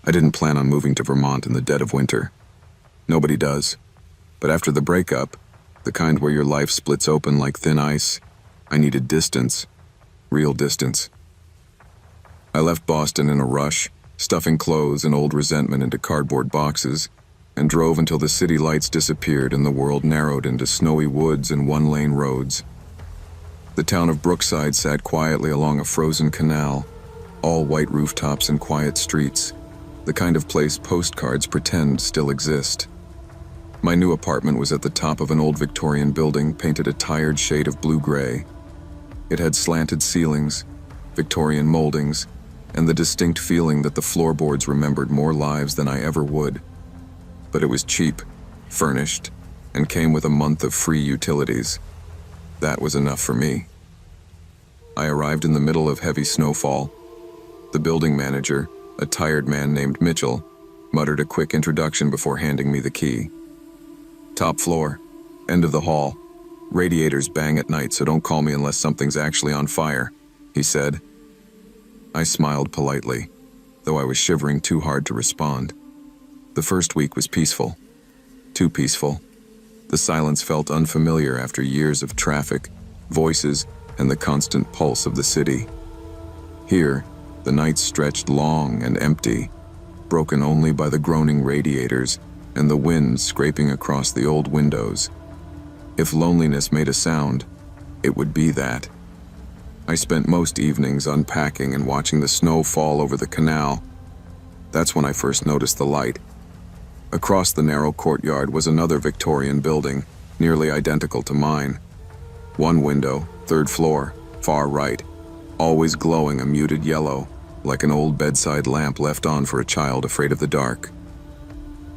I didn't plan on moving to Vermont in the dead of winter. Nobody does. But after the breakup, the kind where your life splits open like thin ice, I needed distance. Real distance. I left Boston in a rush, stuffing clothes and old resentment into cardboard boxes, and drove until the city lights disappeared and the world narrowed into snowy woods and one-lane roads. The town of Brookside sat quietly along a frozen canal, all white rooftops and quiet streets, the kind of place postcards pretend still exist. My new apartment was at the top of an old Victorian building painted a tired shade of blue-gray. It had slanted ceilings, Victorian moldings, and the distinct feeling that the floorboards remembered more lives than I ever would. But it was cheap, furnished, and came with a month of free utilities. That was enough for me. I arrived in the middle of heavy snowfall. The building manager, a tired man named Mitchell, muttered a quick introduction before handing me the key. Top floor, end of the hall. Radiators bang at night, so don't call me unless something's actually on fire, he said. I smiled politely, though I was shivering too hard to respond. The first week was peaceful. Too peaceful. The silence felt unfamiliar after years of traffic, voices, and the constant pulse of the city. Here, the nights stretched long and empty, broken only by the groaning radiators and the wind scraping across the old windows. If loneliness made a sound, it would be that. I spent most evenings unpacking and watching the snow fall over the canal. That's when I first noticed the light. Across the narrow courtyard was another Victorian building, nearly identical to mine. One window, third floor, far right, always glowing a muted yellow, like an old bedside lamp left on for a child afraid of the dark.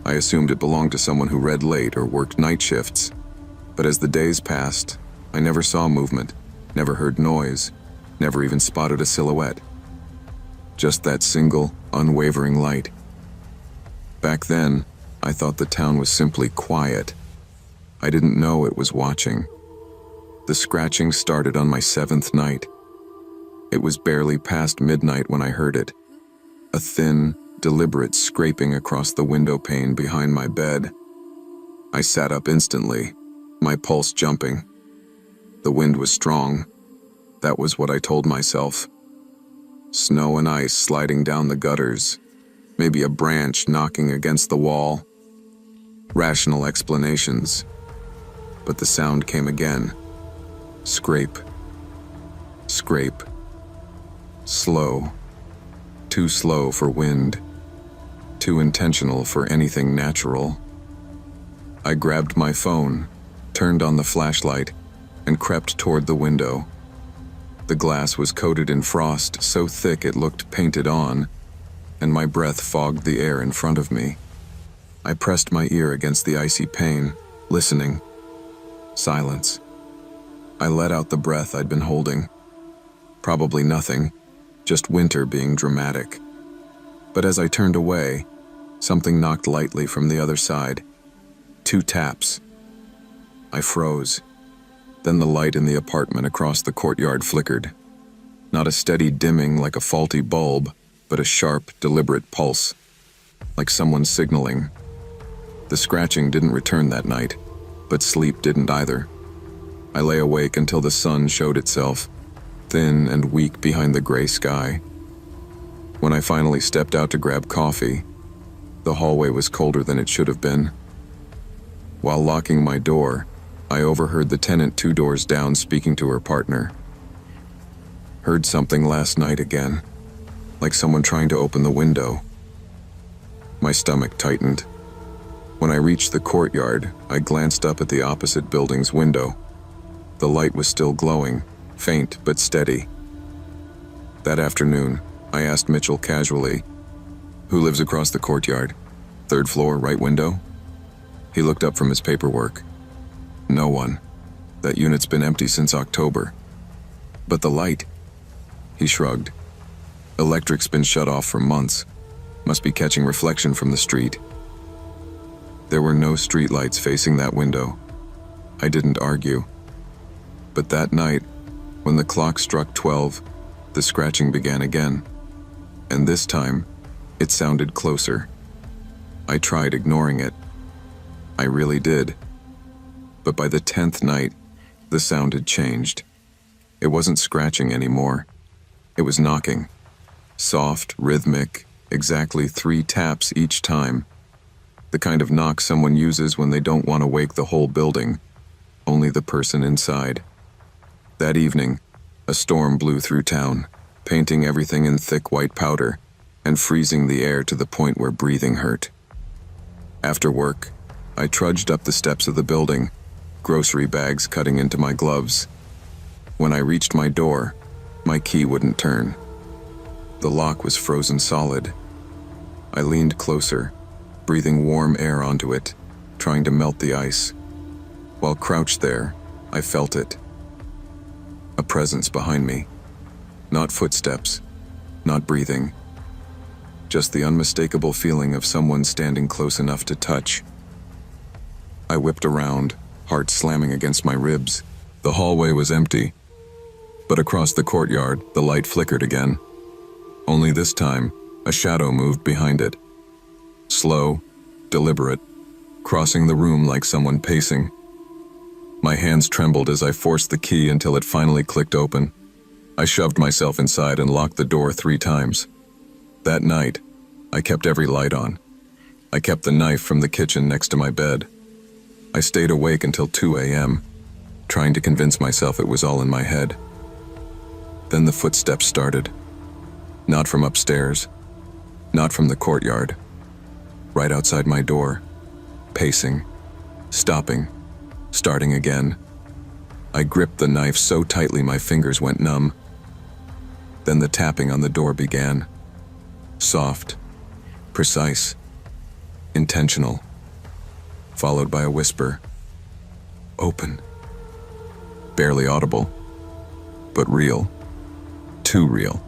I assumed it belonged to someone who read late or worked night shifts, but as the days passed, I never saw movement, never heard noise, never even spotted a silhouette. Just that single, unwavering light. Back then, I thought the town was simply quiet. I didn't know it was watching. The scratching started on my 7th night. It was barely past midnight when I heard it. A thin, deliberate scraping across the window pane behind my bed. I sat up instantly, my pulse jumping. The wind was strong. That was what I told myself. Snow and ice sliding down the gutters, maybe a branch knocking against the wall. Rational explanations. But the sound came again. Scrape. Scrape. Slow. Too slow for wind. Too intentional for anything natural. I grabbed my phone, turned on the flashlight, and crept toward the window. The glass was coated in frost so thick it looked painted on, and my breath fogged the air in front of me. I pressed my ear against the icy pane, listening. Silence. I let out the breath I'd been holding. Probably nothing, just winter being dramatic. But as I turned away, something knocked lightly from the other side. 2 taps. I froze. Then the light in the apartment across the courtyard flickered. Not a steady dimming like a faulty bulb, but a sharp, deliberate pulse, like someone signaling. The scratching didn't return that night, but sleep didn't either. I lay awake until the sun showed itself, thin and weak behind the gray sky. When I finally stepped out to grab coffee, the hallway was colder than it should have been. While locking my door, I overheard the tenant 2 doors down speaking to her partner. Heard something last night again, like someone trying to open the window. My stomach tightened. When I reached the courtyard, I glanced up at the opposite building's window. The light was still glowing, faint but steady. That afternoon, I asked Mitchell casually, "Who lives across the courtyard? 3rd floor, right window?" He looked up from his paperwork. "No one. That unit's been empty since October." "But the light?" He shrugged. "Electric's been shut off for months. Must be catching reflection from the street." There were no streetlights facing that window. I didn't argue. But that night, when the clock struck 12, the scratching began again. And this time, It sounded closer. I tried ignoring it. I really did. But by the 10th night, the sound had changed. It wasn't scratching anymore. It was knocking. Soft, rhythmic, exactly 3 taps each time. The kind of knock someone uses when they don't want to wake the whole building, only the person inside. That evening, a storm blew through town, painting everything in thick white powder and freezing the air to the point where breathing hurt. After work, I trudged up the steps of the building, grocery bags cutting into my gloves. When I reached my door, my key wouldn't turn. The lock was frozen solid. I leaned closer, breathing warm air onto it, trying to melt the ice. While crouched there, I felt it. A presence behind me. Not footsteps, not breathing. Just the unmistakable feeling of someone standing close enough to touch. I whipped around, heart slamming against my ribs. The hallway was empty, but across the courtyard, the light flickered again. Only this time, a shadow moved behind it. Slow, deliberate, crossing the room like someone pacing. My hands trembled as I forced the key until it finally clicked open. I shoved myself inside and locked the door 3 times. That night, I kept every light on. I kept the knife from the kitchen next to my bed. I stayed awake until 2 a.m., trying to convince myself it was all in my head. Then the footsteps started. Not from upstairs, not from the courtyard. Right outside my door, pacing, stopping, starting again. I gripped the knife so tightly my fingers went numb. Then the tapping on the door began. Soft, precise, intentional, followed by a whisper. Open. Barely audible, but real. Too real.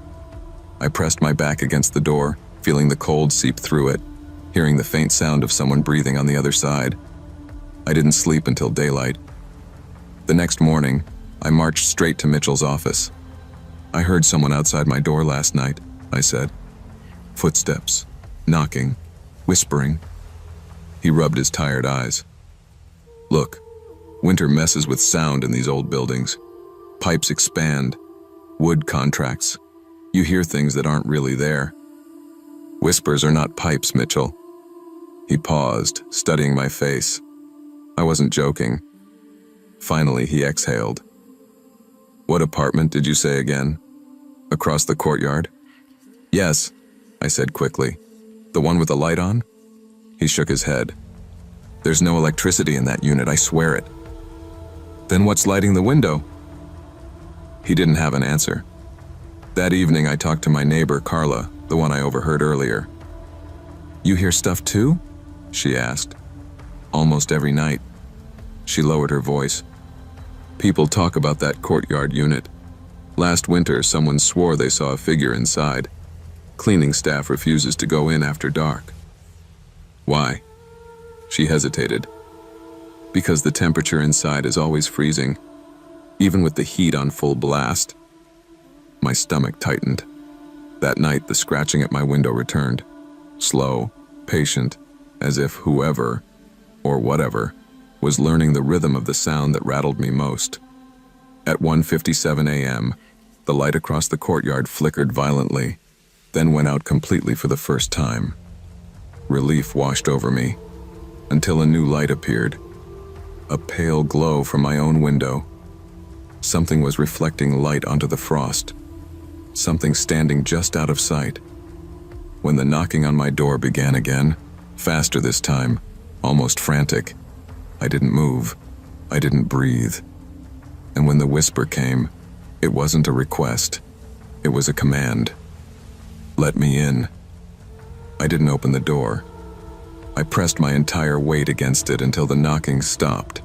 I pressed my back against the door, feeling the cold seep through it, hearing the faint sound of someone breathing on the other side. I didn't sleep until daylight. The next morning, I marched straight to Mitchell's office. I heard someone outside my door last night, I said. Footsteps, knocking, whispering. He rubbed his tired eyes. Look, winter messes with sound in these old buildings. Pipes expand, wood contracts. You hear things that aren't really there. Whispers are not pipes, Mitchell. He paused, studying my face. I wasn't joking. Finally, he exhaled. What apartment did you say again? Across the courtyard? Yes, I said quickly. The one with the light on? He shook his head. There's no electricity in that unit, I swear it. Then what's lighting the window? He didn't have an answer. That evening I talked to my neighbor, Carla, the one I overheard earlier. You hear stuff too? She asked. Almost every night. She lowered her voice. People talk about that courtyard unit. Last winter, someone swore they saw a figure inside. Cleaning staff refuses to go in after dark. Why? She hesitated. Because the temperature inside is always freezing, even with the heat on full blast. My stomach tightened. That night, the scratching at my window returned. Slow, patient, as if whoever, or whatever, was learning the rhythm of the sound that rattled me most. At 1:57 a.m., the light across the courtyard flickered violently, then went out completely for the first time. Relief washed over me, until a new light appeared. A pale glow from my own window. Something was reflecting light onto the frost. Something standing just out of sight. When the knocking on my door began again, faster this time, almost frantic, I didn't move. I didn't breathe. And when the whisper came, it wasn't a request. It was a command. Let me in. I didn't open the door. I pressed my entire weight against it until the knocking stopped.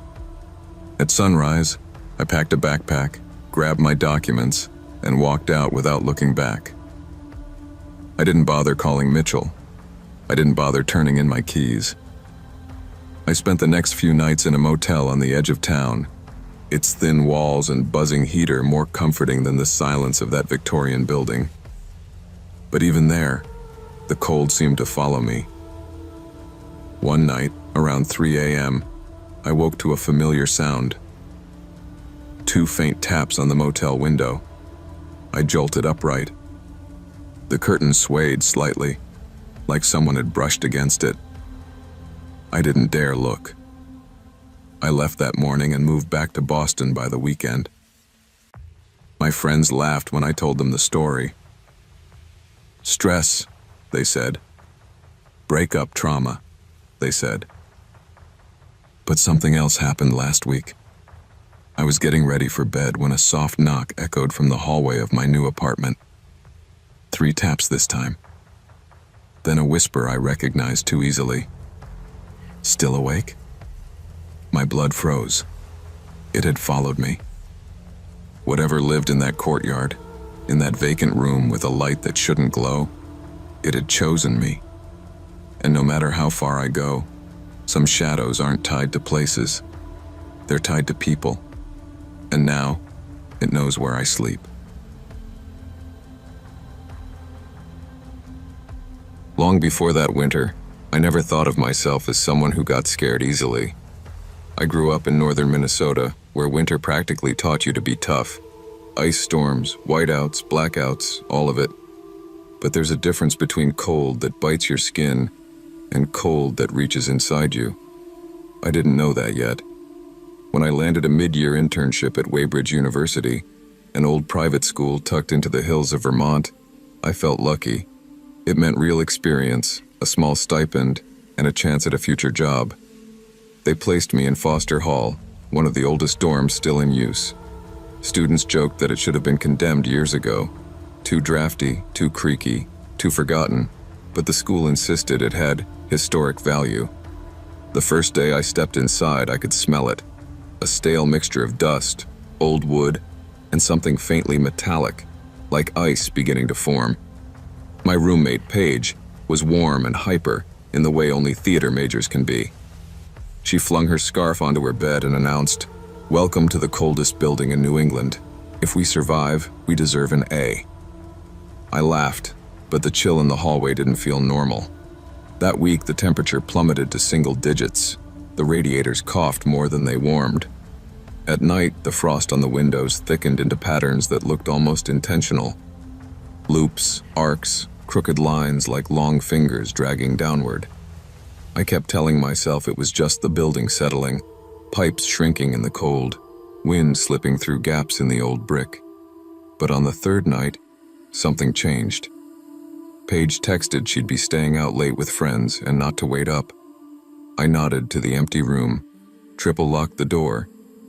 At sunrise, I packed a backpack, grabbed my documents, and walked out without looking back. I didn't bother calling Mitchell. I didn't bother turning in my keys. I spent the next few nights in a motel on the edge of town, its thin walls and buzzing heater more comforting than the silence of that Victorian building. But even there, The cold seemed to follow me. One night, around 3 a.m., I woke to a familiar sound. 2 faint taps on the motel window. I jolted upright. The curtain swayed slightly, like someone had brushed against it. I didn't dare look. I left that morning and moved back to Boston by the weekend. My friends laughed when I told them the story. Stress, they said. Breakup trauma, they said. But something else happened last week. I was getting ready for bed when a soft knock echoed from the hallway of my new apartment. 3 taps this time. Then a whisper I recognized too easily. Still awake? My blood froze. It had followed me. Whatever lived in that courtyard, in that vacant room with a light that shouldn't glow, it had chosen me. And no matter how far I go, some shadows aren't tied to places. They're tied to people. And now, it knows where I sleep. Long before that winter, I never thought of myself as someone who got scared easily. I grew up in northern Minnesota, where winter practically taught you to be tough. Ice storms, whiteouts, blackouts, all of it. But there's a difference between cold that bites your skin and cold that reaches inside you. I didn't know that yet. When I landed a mid-year internship at Weybridge University, an old private school tucked into the hills of Vermont, I felt lucky. It meant real experience, a small stipend, and a chance at a future job. They placed me in Foster Hall, one of the oldest dorms still in use. Students joked that it should have been condemned years ago. Too drafty, too creaky, too forgotten, but the school insisted it had historic value. The first day I stepped inside, I could smell it. A stale mixture of dust, old wood, and something faintly metallic, like ice beginning to form. My roommate, Paige, was warm and hyper in the way only theater majors can be. She flung her scarf onto her bed and announced, "Welcome to the coldest building in New England. If we survive, we deserve an A." I laughed, but the chill in the hallway didn't feel normal. That week, the temperature plummeted to single digits. The radiators coughed more than they warmed. At night, the frost on the windows thickened into patterns that looked almost intentional. Loops, arcs, crooked lines like long fingers dragging downward. I kept telling myself it was just the building settling, pipes shrinking in the cold, wind slipping through gaps in the old brick. But on the 3rd night, something changed. Paige texted she'd be staying out late with friends and not to wait up. I nodded to the empty room, triple-locked the door,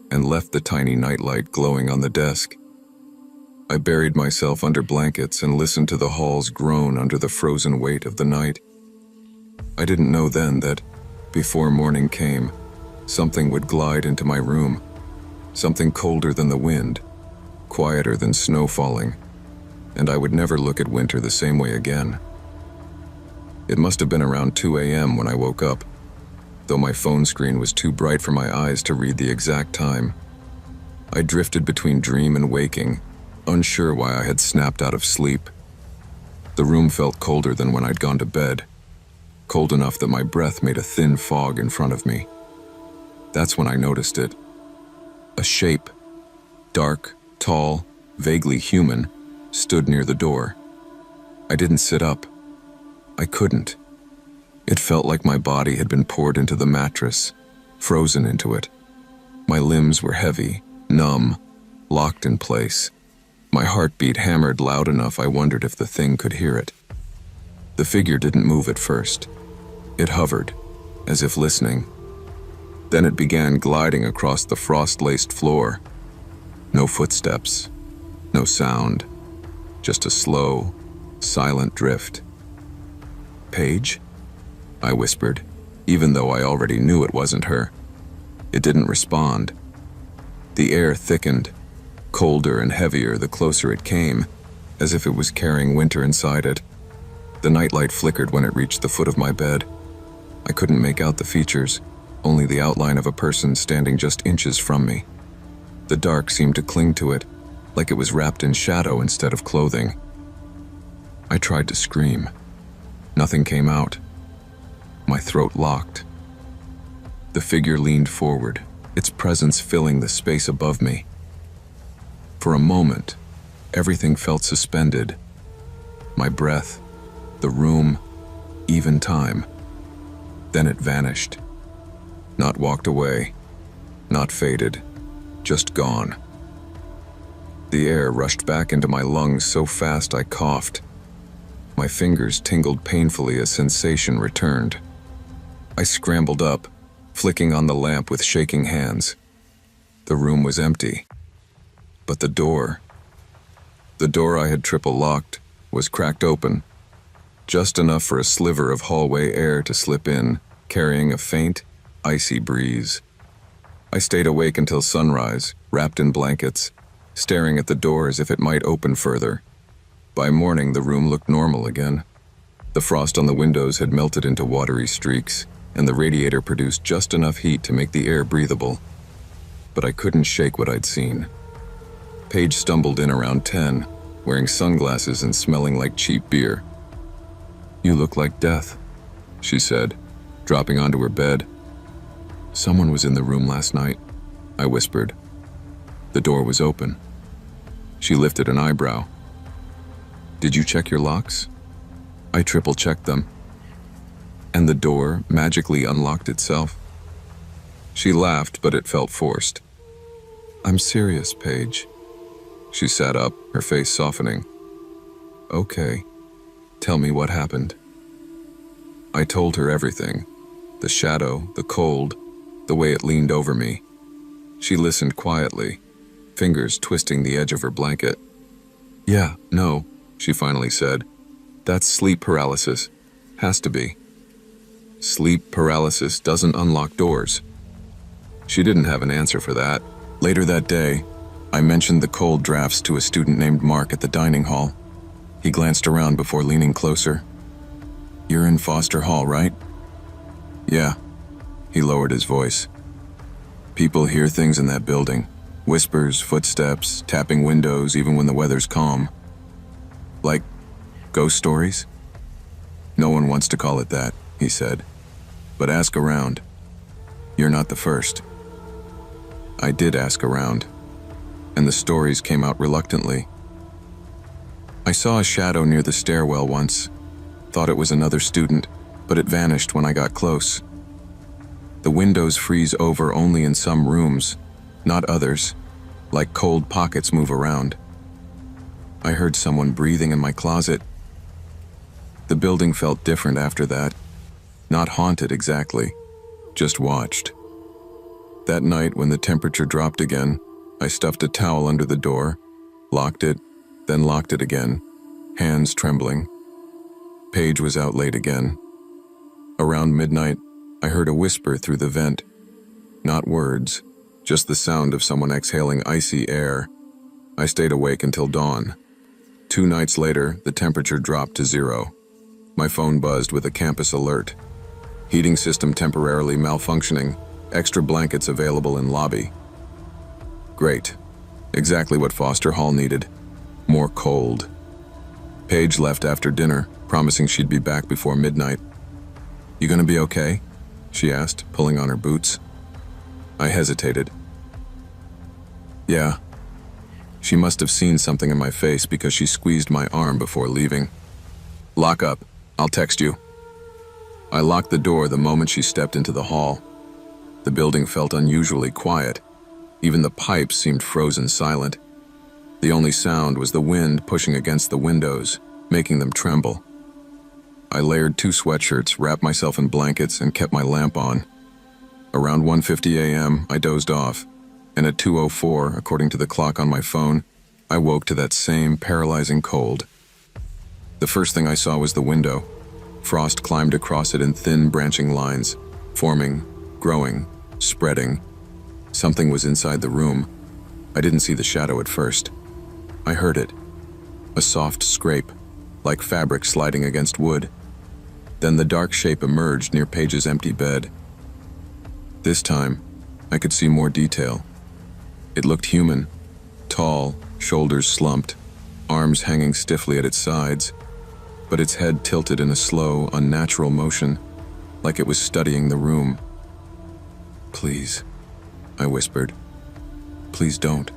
and left the tiny nightlight glowing on the desk. I buried myself under blankets and listened to the halls groan under the frozen weight of the night. I didn't know then that, before morning came, something would glide into my room, something colder than the wind, quieter than snow falling, and I would never look at winter the same way again. It must have been around 2 a.m. when I woke up, though my phone screen was too bright for my eyes to read the exact time. I drifted between dream and waking, unsure why I had snapped out of sleep. The room felt colder than when I'd gone to bed, cold enough that my breath made a thin fog in front of me. That's when I noticed it. A shape, dark, tall, vaguely human, stood near the door. I didn't sit up. I couldn't. It felt like my body had been poured into the mattress, frozen into it. My limbs were heavy, numb, locked in place. My heartbeat hammered loud enough I wondered if the thing could hear it. The figure didn't move at first. It hovered, as if listening. Then it began gliding across the frost-laced floor. No footsteps, no sound, just a slow, silent drift. "Paige?" I whispered, even though I already knew it wasn't her. It didn't respond. The air thickened, colder and heavier the closer it came, as if it was carrying winter inside it. The nightlight flickered when it reached the foot of my bed. I couldn't make out the features, only the outline of a person standing just inches from me. The dark seemed to cling to it, like it was wrapped in shadow instead of clothing. I tried to scream. Nothing came out. My throat locked. The figure leaned forward, its presence filling the space above me. For a moment, everything felt suspended. My breath, the room, even time. Then it vanished. Not walked away, not faded, just gone. The air rushed back into my lungs so fast I coughed. My fingers tingled painfully as sensation returned. I scrambled up, flicking on the lamp with shaking hands. The room was empty. But the door I had triple-locked, was cracked open, just enough for a sliver of hallway air to slip in, carrying a faint, icy breeze. I stayed awake until sunrise, wrapped in blankets, staring at the door as if it might open further. By morning, the room looked normal again. The frost on the windows had melted into watery streaks, and the radiator produced just enough heat to make the air breathable. But I couldn't shake what I'd seen. Paige stumbled in around 10, wearing sunglasses and smelling like cheap beer. "You look like death," she said, dropping onto her bed. "Someone was in the room last night," I whispered. The door was open. She lifted an eyebrow. "Did you check your locks?" I triple-checked them. And the door magically unlocked itself. She laughed, but it felt forced. "I'm serious, Paige." She sat up, her face softening. "Okay, tell me what happened." I told her everything. The shadow, the cold, the way it leaned over me. She listened quietly, fingers twisting the edge of her blanket. "Yeah, no," she finally said. "That's sleep paralysis. Has to be." Sleep paralysis doesn't unlock doors. She didn't have an answer for that. Later that day, I mentioned the cold drafts to a student named Mark at the dining hall. He glanced around before leaning closer. "You're in Foster Hall, right?" "Yeah." He lowered his voice. "People hear things in that building. Whispers, footsteps, tapping windows even when the weather's calm. Like ghost stories?" "No one wants to call it that," he said. "But ask around. You're not the first." I did ask around, and the stories came out reluctantly. I saw a shadow near the stairwell once. Thought it was another student, but it vanished when I got close. The windows freeze over only in some rooms, not others, like cold pockets move around. I heard someone breathing in my closet. The building felt different after that. Not haunted exactly, just watched. That night when the temperature dropped again, I stuffed a towel under the door, locked it, then locked it again, hands trembling. Paige was out late again. Around midnight, I heard a whisper through the vent. Not words, just the sound of someone exhaling icy air. I stayed awake until dawn. 2 nights later, the temperature dropped to 0. My phone buzzed with a campus alert. Heating system temporarily malfunctioning, extra blankets available in lobby. Great. Exactly what Foster Hall needed. More cold. Paige left after dinner, promising she'd be back before midnight. "You gonna be okay?" she asked, pulling on her boots. I hesitated. "Yeah." She must have seen something in my face because she squeezed my arm before leaving. "Lock up. I'll text you." I locked the door the moment she stepped into the hall. The building felt unusually quiet. Even the pipes seemed frozen silent. The only sound was the wind pushing against the windows, making them tremble. I layered 2 sweatshirts, wrapped myself in blankets, and kept my lamp on. Around 1:50 a.m., I dozed off, and at 2:04, according to the clock on my phone, I woke to that same paralyzing cold. The first thing I saw was the window. Frost climbed across it in thin branching lines, forming, growing, spreading. Something was inside the room. I didn't see the shadow at first. I heard it. A soft scrape, like fabric sliding against wood. Then the dark shape emerged near Paige's empty bed. This time, I could see more detail. It looked human, tall, shoulders slumped, arms hanging stiffly at its sides. but its head tilted in a slow, unnatural motion, like it was studying the room. "Please," I whispered. "Please don't."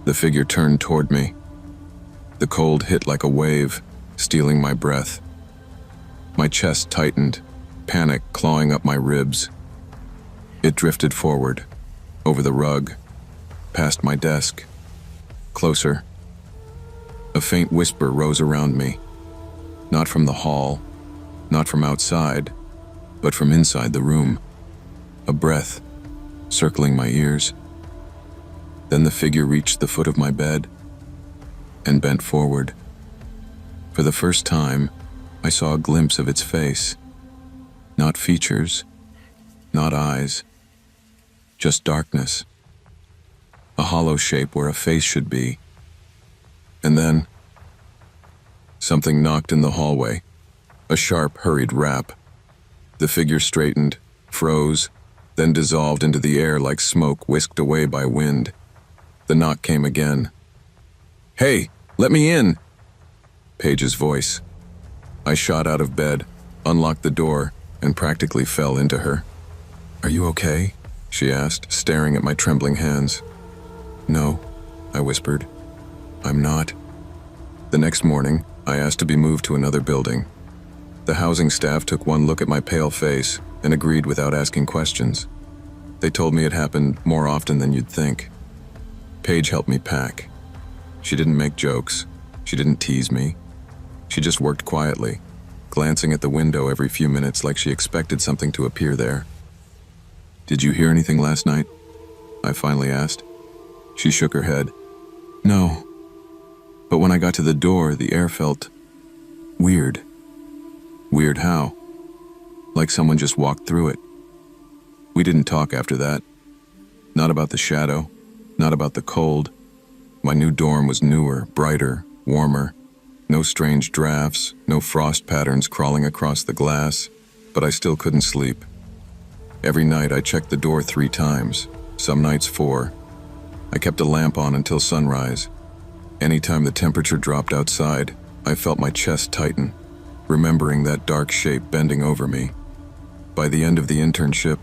The figure turned toward me. The cold hit like a wave, stealing my breath. My chest tightened, panic clawing up my ribs. It drifted forward, over the rug, past my desk, closer. A faint whisper rose around me, not from the hall, not from outside, but from inside the room. A breath, circling my ears. Then the figure reached the foot of my bed and bent forward. For the first time, I saw a glimpse of its face. Not features, not eyes, just darkness. A hollow shape where a face should be. And then, something knocked in the hallway. A sharp, hurried rap. The figure straightened, froze, then dissolved into the air like smoke whisked away by wind. The knock came again. "Hey, let me in!" Paige's voice. I shot out of bed, unlocked the door, and practically fell into her. "Are you okay?" she asked, staring at my trembling hands. "No," I whispered. "I'm not." The next morning, I asked to be moved to another building. The housing staff took one look at my pale face and agreed without asking questions. They told me it happened more often than you'd think. Paige helped me pack. She didn't make jokes. She didn't tease me. She just worked quietly, glancing at the window every few minutes like she expected something to appear there. "Did you hear anything last night?" I finally asked. She shook her head. "No. But when I got to the door, the air felt weird." "Weird how?" "Like someone just walked through it." We didn't talk after that. Not about the shadow, not about the cold. My new dorm was newer, brighter, warmer. No strange drafts, no frost patterns crawling across the glass, but I still couldn't sleep. Every night I checked the door 3 times, some nights 4. I kept a lamp on until sunrise. Anytime the temperature dropped outside, I felt my chest tighten, remembering that dark shape bending over me. By the end of the internship,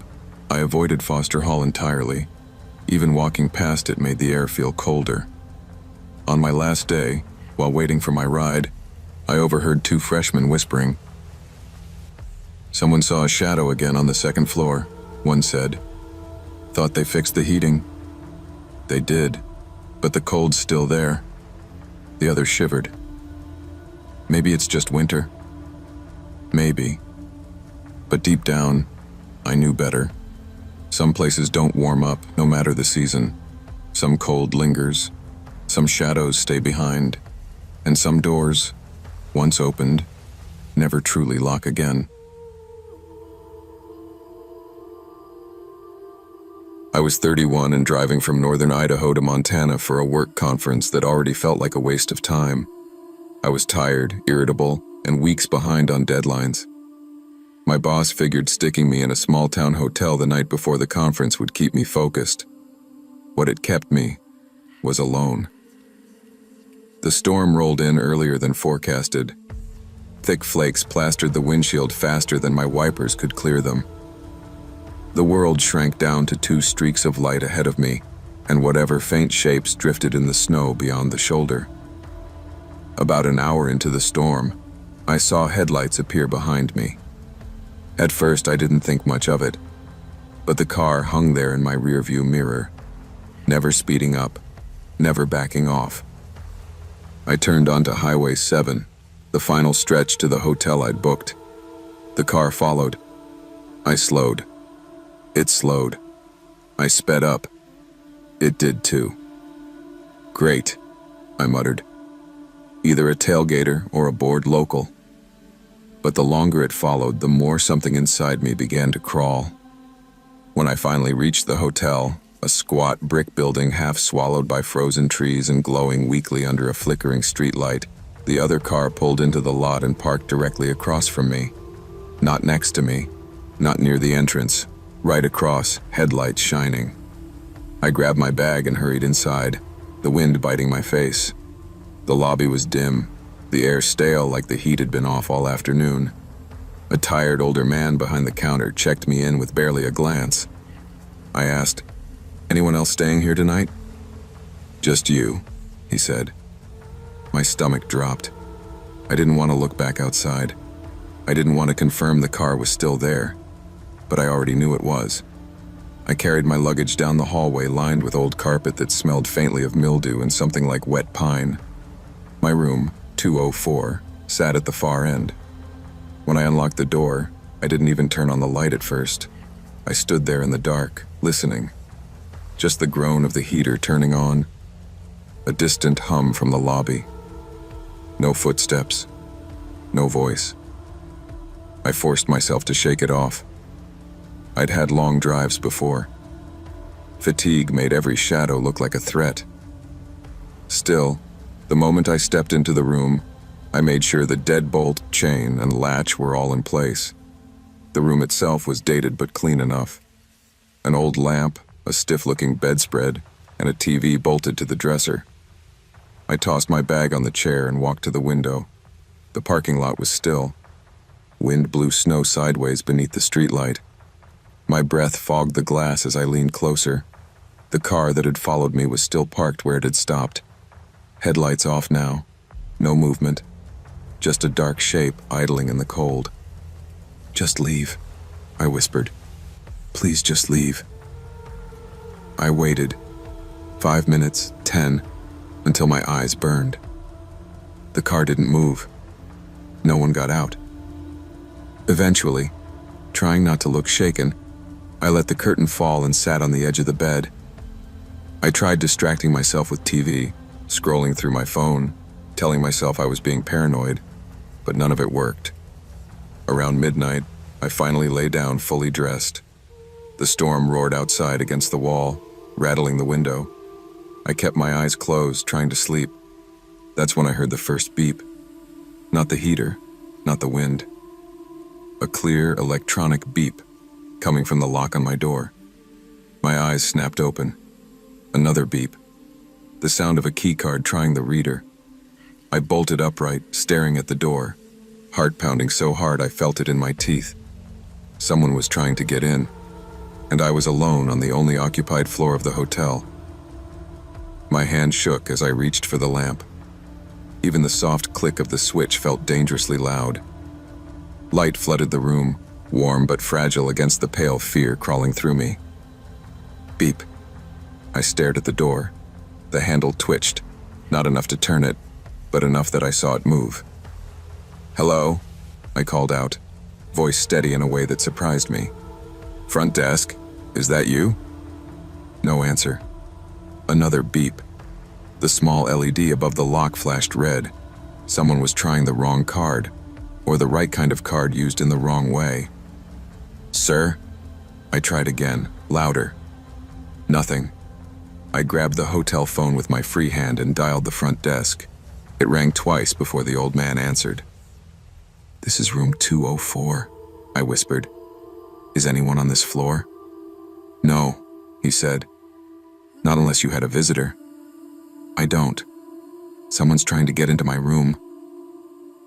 I avoided Foster Hall entirely. Even walking past it made the air feel colder. On my last day, while waiting for my ride, I overheard 2 freshmen whispering. "Someone saw a shadow again on the 2nd floor," one said. "Thought they fixed the heating." They did, but the cold's still there. The other shivered. "Maybe it's just winter." Maybe. But deep down, I knew better. Some places don't warm up, no matter the season. Some cold lingers. Some shadows stay behind. And some doors, once opened, never truly lock again. I was 31 and driving from northern Idaho to Montana for a work conference that already felt like a waste of time. I was tired, irritable, and weeks behind on deadlines. My boss figured sticking me in a small-town hotel the night before the conference would keep me focused. What it kept me was alone. The storm rolled in earlier than forecasted. Thick flakes plastered the windshield faster than my wipers could clear them. The world shrank down to 2 streaks of light ahead of me, and whatever faint shapes drifted in the snow beyond the shoulder. About an hour into the storm, I saw headlights appear behind me. At first, I didn't think much of it, but the car hung there in my rearview mirror, never speeding up, never backing off. I turned onto Highway 7, the final stretch to the hotel I'd booked. The car followed. I slowed. It slowed. I sped up. It did too. "Great," I muttered. Either a tailgater or a bored local. But the longer it followed, the more something inside me began to crawl. When I finally reached the hotel, a squat brick building half swallowed by frozen trees and glowing weakly under a flickering streetlight, the other car pulled into the lot and parked directly across from me. Not next to me, not near the entrance, right across, headlights shining. I grabbed my bag and hurried inside, the wind biting my face. The lobby was dim, the air stale like the heat had been off all afternoon. A tired older man behind the counter checked me in with barely a glance. I asked, "Anyone else staying here tonight?" "Just you," he said. My stomach dropped. I didn't want to look back outside. I didn't want to confirm the car was still there, but I already knew it was. I carried my luggage down the hallway lined with old carpet that smelled faintly of mildew and something like wet pine. My room, 204, sat at the far end. When I unlocked the door, I didn't even turn on the light at first. I stood there in the dark, listening. Just the groan of the heater turning on, a distant hum from the lobby. No footsteps, no voice. I forced myself to shake it off. I'd had long drives before. Fatigue made every shadow look like a threat. Still, the moment I stepped into the room, I made sure the deadbolt, chain, and latch were all in place. The room itself was dated but clean enough. An old lamp, a stiff-looking bedspread, and a TV bolted to the dresser. I tossed my bag on the chair and walked to the window. The parking lot was still. Wind blew snow sideways beneath the streetlight. My breath fogged the glass as I leaned closer. The car that had followed me was still parked where it had stopped. Headlights off now. No movement. Just a dark shape idling in the cold. "Just leave," I whispered. "Please just leave." I waited. 5 minutes, 10, until my eyes burned. The car didn't move. No one got out. Eventually, trying not to look shaken, I let the curtain fall and sat on the edge of the bed. I tried distracting myself with TV, scrolling through my phone, telling myself I was being paranoid, but none of it worked. Around midnight, I finally lay down fully dressed. The storm roared outside against the wall, rattling the window. I kept my eyes closed, trying to sleep. That's when I heard the first beep. Not the heater, not the wind. A clear electronic beep coming from the lock on my door. My eyes snapped open. Another beep. The sound of a keycard trying the reader. I bolted upright, staring at the door, heart pounding so hard I felt it in my teeth. Someone was trying to get in, and I was alone on the only occupied floor of the hotel. My hand shook as I reached for the lamp. Even the soft click of the switch felt dangerously loud. Light flooded the room, warm but fragile against the pale fear crawling through me. Beep. I stared at the door. The handle twitched, not enough to turn it, but enough that I saw it move. "Hello?" I called out, voice steady in a way that surprised me. "Front desk, is that you?" No answer. Another beep. The small LED above the lock flashed red. Someone was trying the wrong card, or the right kind of card used in the wrong way. "Sir?" I tried again, louder. Nothing. I grabbed the hotel phone with my free hand and dialed the front desk. It rang twice before the old man answered. "This is room 204, I whispered. "Is anyone on this floor?" "No," he said. "Not unless you had a visitor." "I don't. Someone's trying to get into my room."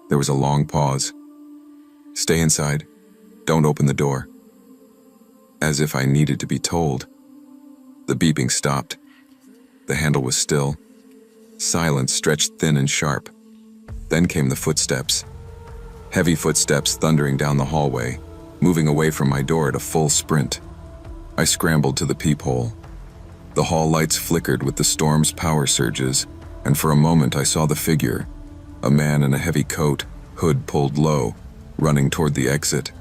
There was a long pause. "Stay inside. Don't open the door." As if I needed to be told. The beeping stopped. The handle was still. Silence stretched thin and sharp. Then came the footsteps. Heavy footsteps thundering down the hallway, moving away from my door at a full sprint. I scrambled to the peephole. The hall lights flickered with the storm's power surges, and for a moment I saw the figure, a man in a heavy coat, hood pulled low, running toward the exit.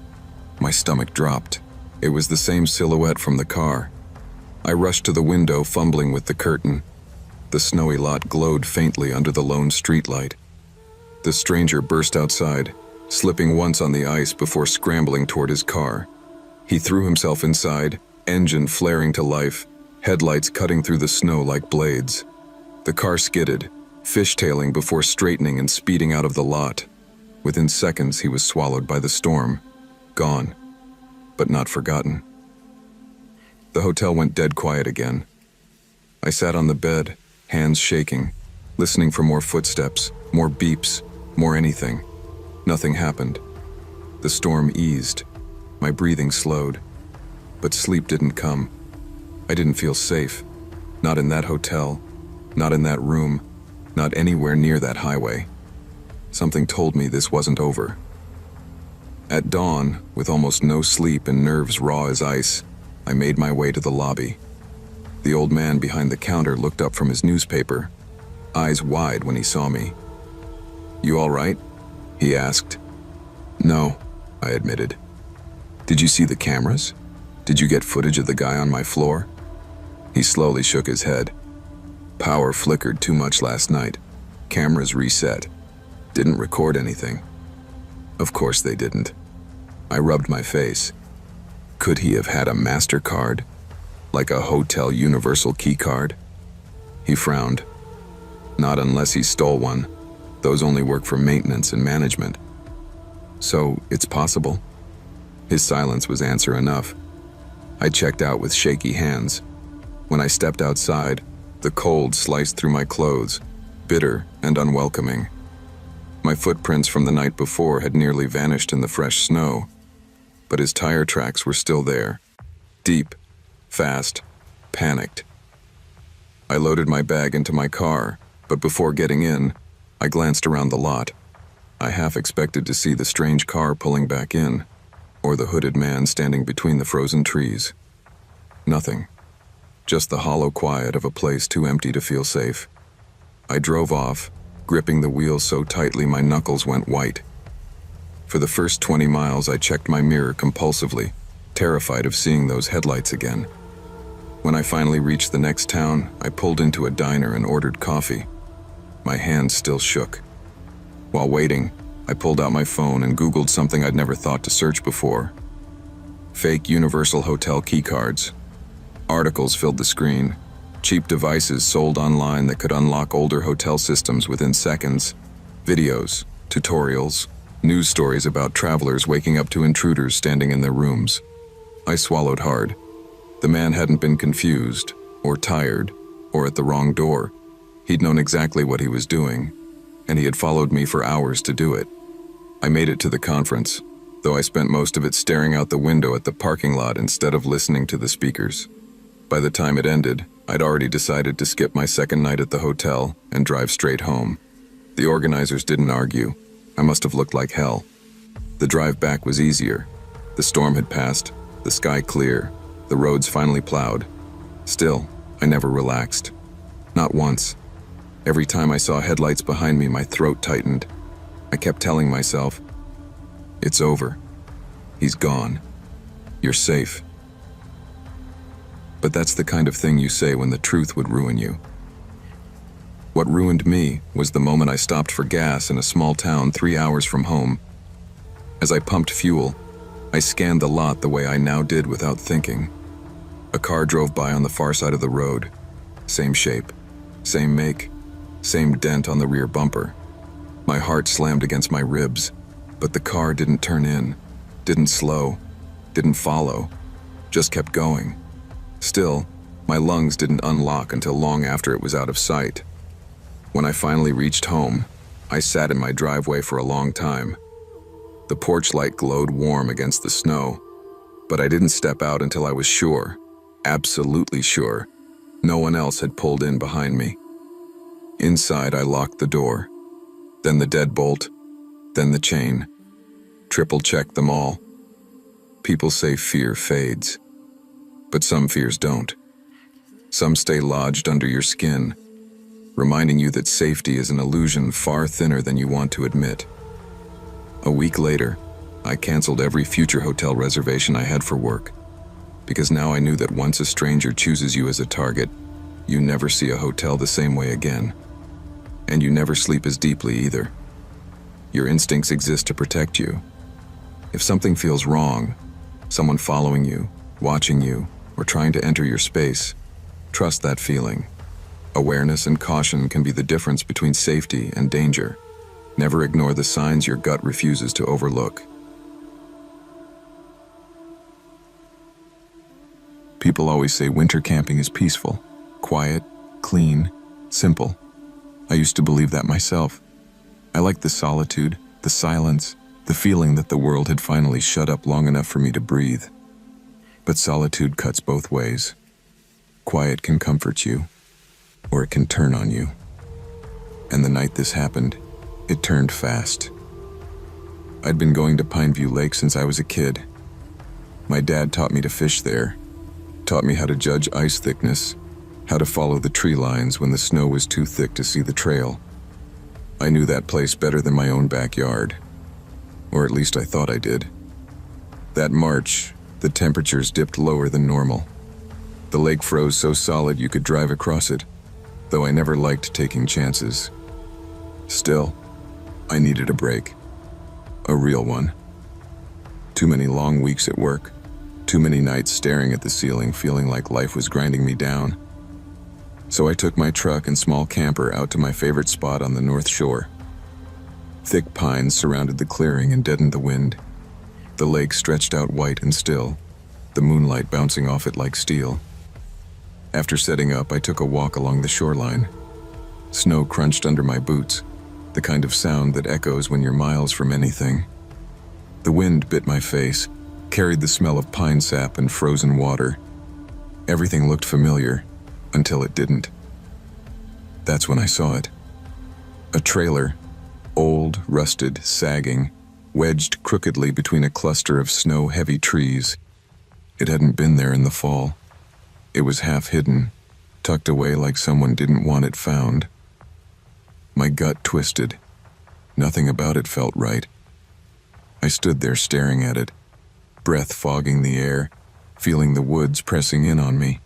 My stomach dropped. It was the same silhouette from the car. I rushed to the window, fumbling with the curtain. The snowy lot glowed faintly under the lone streetlight. The stranger burst outside, slipping once on the ice before scrambling toward his car. He threw himself inside, engine flaring to life, headlights cutting through the snow like blades. The car skidded, fishtailing before straightening and speeding out of the lot. Within seconds, he was swallowed by the storm. Gone, but not forgotten. The hotel went dead quiet again. I sat on the bed, hands shaking, listening for more footsteps, more beeps, More anything. Nothing happened. The storm eased. My breathing slowed. But sleep didn't come. I didn't feel safe. Not in that hotel. Not in that room. Not anywhere near that highway. Something told me this wasn't over. At dawn, with almost no sleep and nerves raw as ice, I made my way to the lobby. The old man behind the counter looked up from his newspaper, eyes wide when he saw me. "You all right?" he asked. "No," I admitted. "Did you see the cameras? Did you get footage of the guy on my floor?" He slowly shook his head. "Power flickered too much last night. Cameras reset. Didn't record anything." Of course they didn't. I rubbed my face. Could he have had a MasterCard? Like a hotel universal key card? He frowned. "Not unless he stole one. Those only work for maintenance and management." "So, it's possible?" His silence was answer enough. I checked out with shaky hands. When I stepped outside, the cold sliced through my clothes, bitter and unwelcoming. My footprints from the night before had nearly vanished in the fresh snow, but his tire tracks were still there. Deep, fast, panicked. I loaded my bag into my car, but before getting in, I glanced around the lot. I half expected to see the strange car pulling back in, or the hooded man standing between the frozen trees. Nothing. Just the hollow quiet of a place too empty to feel safe. I drove off, gripping the wheel so tightly my knuckles went white. For the first 20 miles, I checked my mirror compulsively, terrified of seeing those headlights again. When I finally reached the next town, I pulled into a diner and ordered coffee. My hands still shook. While waiting, I pulled out my phone and Googled something I'd never thought to search before. Fake universal hotel keycards. Articles filled the screen. Cheap devices sold online that could unlock older hotel systems within seconds. Videos, tutorials, news stories about travelers waking up to intruders standing in their rooms. I swallowed hard. The man hadn't been confused, or tired, or at the wrong door. He'd known exactly what he was doing, and he had followed me for hours to do it. I made it to the conference, though I spent most of it staring out the window at the parking lot instead of listening to the speakers. By the time it ended, I'd already decided to skip my second night at the hotel and drive straight home. The organizers didn't argue. I must have looked like hell. The drive back was easier. The storm had passed, the sky clear, the roads finally plowed. Still, I never relaxed. Not once. Every time I saw headlights behind me, my throat tightened. I kept telling myself, "It's over. He's gone. You're safe." But that's the kind of thing you say when the truth would ruin you. What ruined me was the moment I stopped for gas in a small town 3 hours from home. As I pumped fuel, I scanned the lot the way I now did without thinking. A car drove by on the far side of the road. Same shape, same make, same dent on the rear bumper. My heart slammed against my ribs, but the car didn't turn in, didn't slow, didn't follow, just kept going. Still, my lungs didn't unlock until long after it was out of sight. When I finally reached home, I sat in my driveway for a long time. The porch light glowed warm against the snow, but I didn't step out until I was sure, absolutely sure, no one else had pulled in behind me. Inside, I locked the door, then the deadbolt, then the chain. Triple-checked them all. People say fear fades, but some fears don't. Some stay lodged under your skin, reminding you that safety is an illusion far thinner than you want to admit. A week later, I canceled every future hotel reservation I had for work, because now I knew that once a stranger chooses you as a target, you never see a hotel the same way again. And you never sleep as deeply either. Your instincts exist to protect you. If something feels wrong, someone following you, watching you, or trying to enter your space, trust that feeling. Awareness and caution can be the difference between safety and danger. Never ignore the signs your gut refuses to overlook. People always say winter camping is peaceful, quiet, clean, simple. I used to believe that myself. I liked the solitude, the silence, the feeling that the world had finally shut up long enough for me to breathe. But solitude cuts both ways. Quiet can comfort you, or it can turn on you. And the night this happened, it turned fast. I'd been going to Pineview Lake since I was a kid. My dad taught me to fish there, taught me how to judge ice thickness, how to follow the tree lines when the snow was too thick to see the trail. I knew that place better than my own backyard, or at least I thought I did. That March, the temperatures dipped lower than normal. The lake froze so solid you could drive across it, though I never liked taking chances. Still, I needed a break. A real one. Too many long weeks at work, too many nights staring at the ceiling feeling like life was grinding me down. So I took my truck and small camper out to my favorite spot on the North Shore. Thick pines surrounded the clearing and deadened the wind. The lake stretched out white and still, the moonlight bouncing off it like steel. After setting up, I took a walk along the shoreline. Snow crunched under my boots, the kind of sound that echoes when you're miles from anything. The wind bit my face, carried the smell of pine sap and frozen water. Everything looked familiar, until it didn't. That's when I saw it. A trailer, old, rusted, sagging, wedged crookedly between a cluster of snow-heavy trees. It hadn't been there in the fall. It was half hidden, tucked away like someone didn't want it found. My gut twisted. Nothing about it felt right. I stood there staring at it, breath fogging the air, feeling the woods pressing in on me.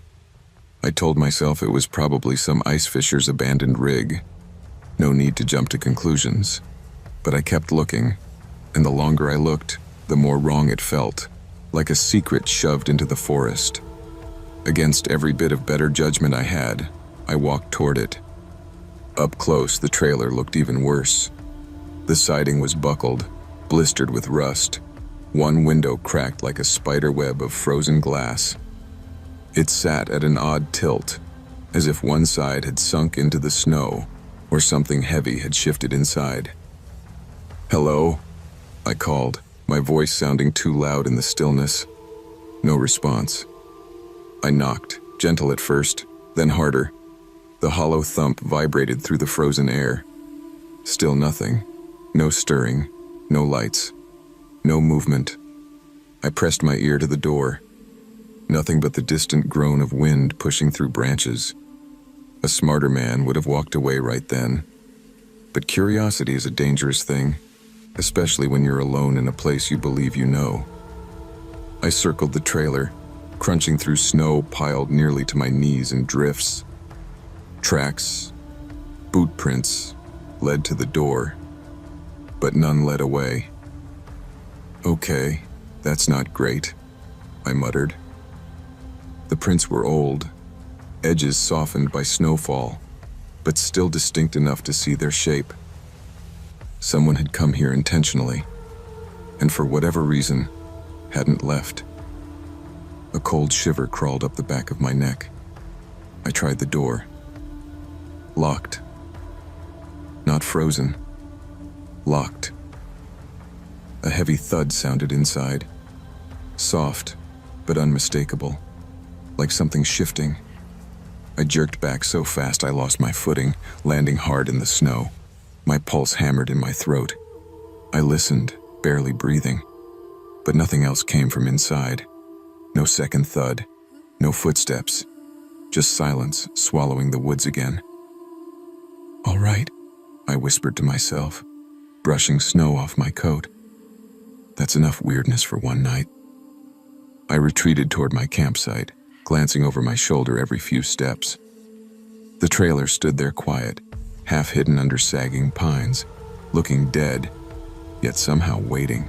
I told myself it was probably some ice fisher's abandoned rig. No need to jump to conclusions. But I kept looking, and the longer I looked, the more wrong it felt, like a secret shoved into the forest. Against every bit of better judgment I had, I walked toward it. Up close, the trailer looked even worse. The siding was buckled, blistered with rust. One window cracked like a spider web of frozen glass. It sat at an odd tilt, as if one side had sunk into the snow, or something heavy had shifted inside. "Hello?" I called, my voice sounding too loud in the stillness. No response. I knocked, gentle at first, then harder. The hollow thump vibrated through the frozen air. Still nothing. No stirring. No lights. No movement. I pressed my ear to the door. Nothing but the distant groan of wind pushing through branches. A smarter man would have walked away right then. But curiosity is a dangerous thing, especially when you're alone in a place you believe you know. I circled the trailer, crunching through snow piled nearly to my knees in drifts. Tracks, boot prints, led to the door, but none led away. "Okay, that's not great," I muttered. The prints were old, edges softened by snowfall, but still distinct enough to see their shape. Someone had come here intentionally, and for whatever reason, hadn't left. A cold shiver crawled up the back of my neck. I tried the door. Locked. Not frozen. Locked. A heavy thud sounded inside. Soft, but unmistakable. Like something shifting. I jerked back so fast I lost my footing, landing hard in the snow. My pulse hammered in my throat. I listened, barely breathing. But nothing else came from inside. No second thud. No footsteps. Just silence swallowing the woods again. "All right," I whispered to myself, brushing snow off my coat. That's enough weirdness for one night. I retreated toward my campsite, glancing over my shoulder every few steps. The trailer stood there quiet, half hidden under sagging pines, looking dead, yet somehow waiting.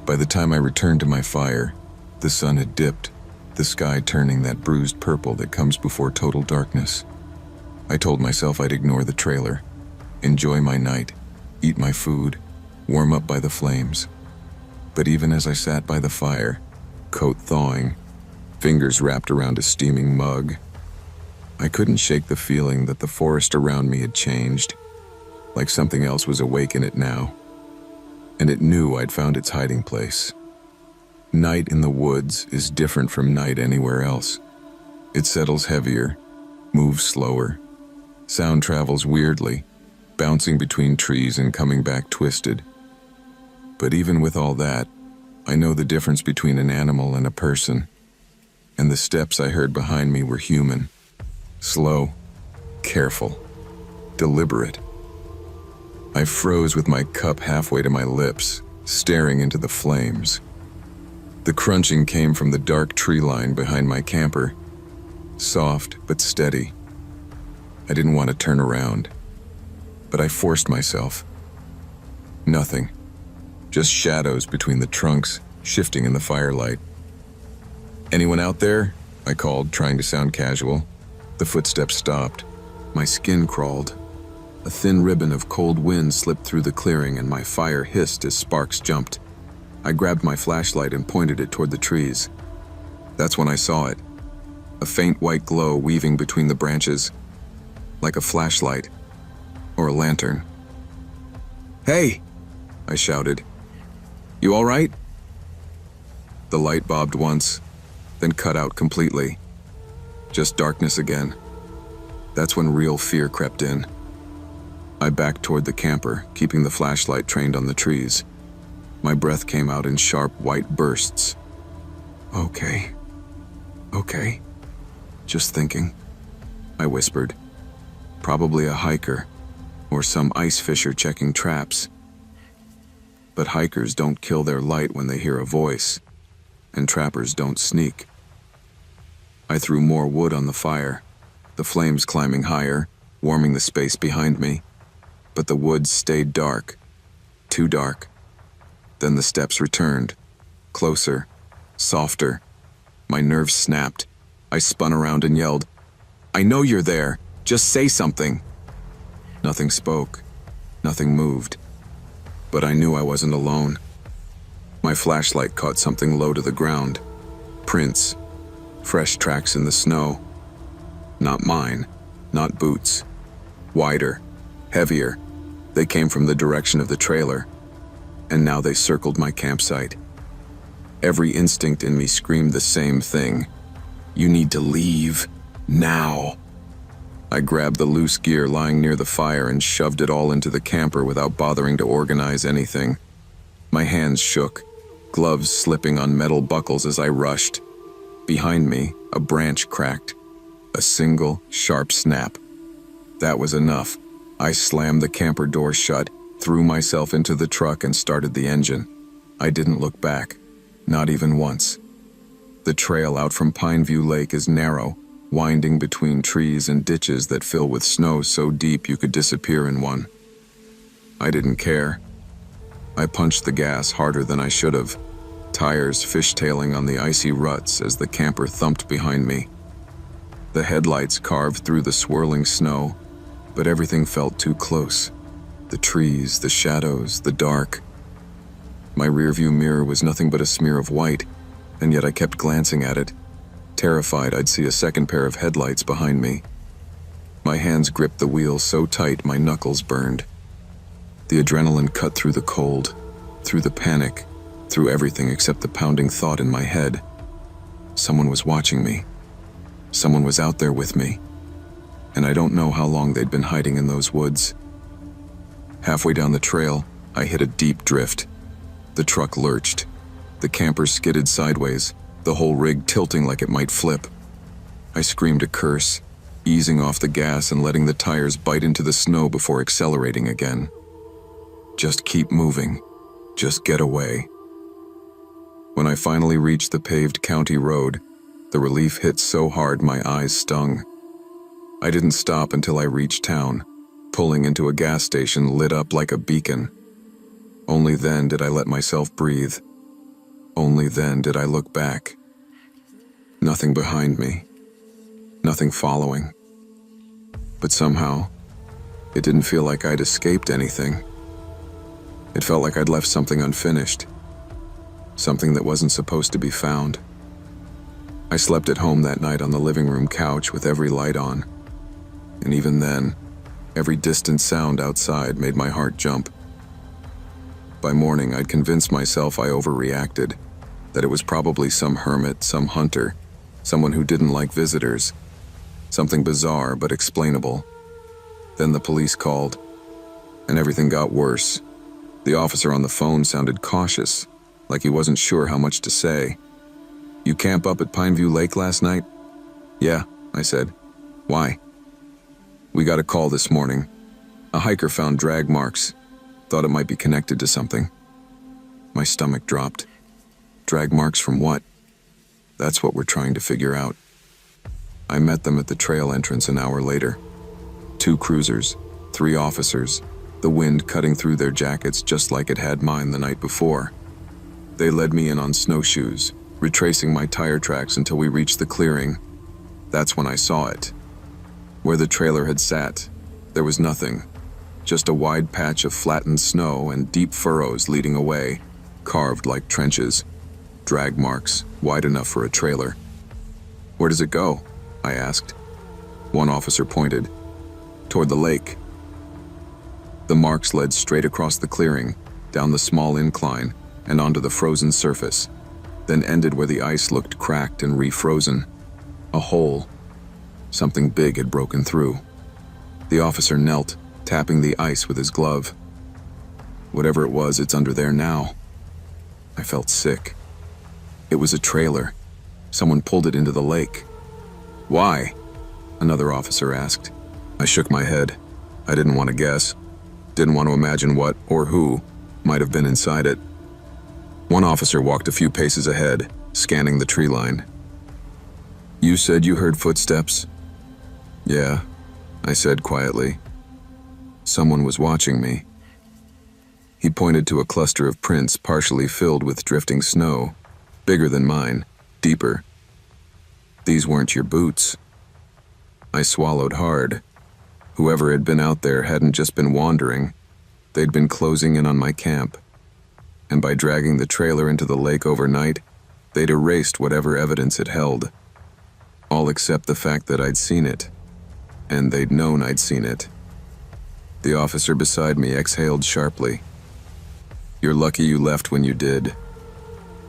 By the time I returned to my fire, the sun had dipped, the sky turning that bruised purple that comes before total darkness. I told myself I'd ignore the trailer, enjoy my night, eat my food, warm up by the flames. But even as I sat by the fire, coat thawing, fingers wrapped around a steaming mug, I couldn't shake the feeling that the forest around me had changed, like something else was awake in it now. And it knew I'd found its hiding place. Night in the woods is different from night anywhere else. It settles heavier, moves slower. Sound travels weirdly, bouncing between trees and coming back twisted. But even with all that, I know the difference between an animal and a person. And the steps I heard behind me were human. Slow, careful, deliberate. I froze with my cup halfway to my lips, staring into the flames. The crunching came from the dark tree line behind my camper, soft but steady. I didn't want to turn around, but I forced myself. Nothing, just shadows between the trunks, shifting in the firelight. "Anyone out there?" I called, trying to sound casual. The footsteps stopped. My skin crawled. A thin ribbon of cold wind slipped through the clearing and my fire hissed as sparks jumped. I grabbed my flashlight and pointed it toward the trees. That's when I saw it. A faint white glow weaving between the branches, like a flashlight or a lantern. "Hey!" I shouted. "You all right?" The light bobbed once, then cut out completely. Just darkness again. That's when real fear crept in. I backed toward the camper, keeping the flashlight trained on the trees. My breath came out in sharp white bursts. Okay. Just thinking," I whispered. "Probably a hiker, or some ice fisher checking traps. But hikers don't kill their light when they hear a voice, and trappers don't sneak." I threw more wood on the fire, the flames climbing higher, warming the space behind me. But the woods stayed dark, too dark. Then the steps returned, closer, softer. My nerves snapped. I spun around and yelled, "I know you're there! Just say something!" Nothing spoke, nothing moved. But I knew I wasn't alone. My flashlight caught something low to the ground. Prints, fresh tracks in the snow. Not mine, not boots. Wider, heavier. They came from the direction of the trailer. And now they circled my campsite. Every instinct in me screamed the same thing. "You need to leave, now." I grabbed the loose gear lying near the fire and shoved it all into the camper without bothering to organize anything. My hands shook, gloves slipping on metal buckles as I rushed. Behind me, a branch cracked. A single, sharp snap. That was enough. I slammed the camper door shut, threw myself into the truck and started the engine. I didn't look back, not even once. The trail out from Pineview Lake is narrow, winding between trees and ditches that fill with snow so deep you could disappear in one. I didn't care. I punched the gas harder than I should have, tires fishtailing on the icy ruts as the camper thumped behind me. The headlights carved through the swirling snow, but everything felt too close. The trees, the shadows, the dark. My rearview mirror was nothing but a smear of white, and yet I kept glancing at it, terrified I'd see a second pair of headlights behind me. My hands gripped the wheel so tight my knuckles burned. The adrenaline cut through the cold, through the panic, through everything except the pounding thought in my head. Someone was watching me. Someone was out there with me. And I don't know how long they'd been hiding in those woods. Halfway down the trail, I hit a deep drift. The truck lurched. The camper skidded sideways, the whole rig tilting like it might flip. I screamed a curse, easing off the gas and letting the tires bite into the snow before accelerating again. Just keep moving. Just get away. When I finally reached the paved county road, the relief hit so hard my eyes stung. I didn't stop until I reached town, pulling into a gas station lit up like a beacon. Only then did I let myself breathe. Only then did I look back. Nothing behind me. Nothing following. But somehow, it didn't feel like I'd escaped anything. It felt like I'd left something unfinished. Something that wasn't supposed to be found. I slept at home that night on the living room couch with every light on. And even then, Every distant sound outside made my heart jump. By morning, I'd convinced myself I overreacted, that it was probably some hermit, some hunter, someone who didn't like visitors, something bizarre but explainable. Then the police called, and everything got worse. The officer on the phone sounded cautious, like he wasn't sure how much to say. "You camp up at Pineview Lake last night?" "Yeah," I said. "Why?" "We got a call this morning. A hiker found drag marks. Thought it might be connected to something." My stomach dropped. Drag marks from what? That's what we're trying to figure out. I met them at the trail entrance an hour later. 2 cruisers, 3 officers, the wind cutting through their jackets just like it had mine the night before. They led me in on snowshoes, retracing my tire tracks until we reached the clearing. That's when I saw it. Where the trailer had sat, there was nothing. Just a wide patch of flattened snow and deep furrows leading away, carved like trenches. Drag marks, wide enough for a trailer. "Where does it go?" I asked. One officer pointed. "Toward the lake." The marks led straight across the clearing, down the small incline, and onto the frozen surface, then ended where the ice looked cracked and refrozen. A hole. Something big had broken through. The officer knelt, tapping the ice with his glove. "Whatever it was, it's under there now." I felt sick. It was a trailer. Someone pulled it into the lake. "Why?" another officer asked. I shook my head. I didn't want to guess. Didn't want to imagine what, or who, might have been inside it. One officer walked a few paces ahead, scanning the tree line. "You said you heard footsteps?" "Yeah," I said quietly. Someone was watching me. He pointed to a cluster of prints partially filled with drifting snow, bigger than mine, deeper. "These weren't your boots." I swallowed hard. Whoever had been out there hadn't just been wandering. They'd been closing in on my camp. And by dragging the trailer into the lake overnight, they'd erased whatever evidence it held. All except the fact that I'd seen it. And they'd known I'd seen it. The officer beside me exhaled sharply. "You're lucky you left when you did."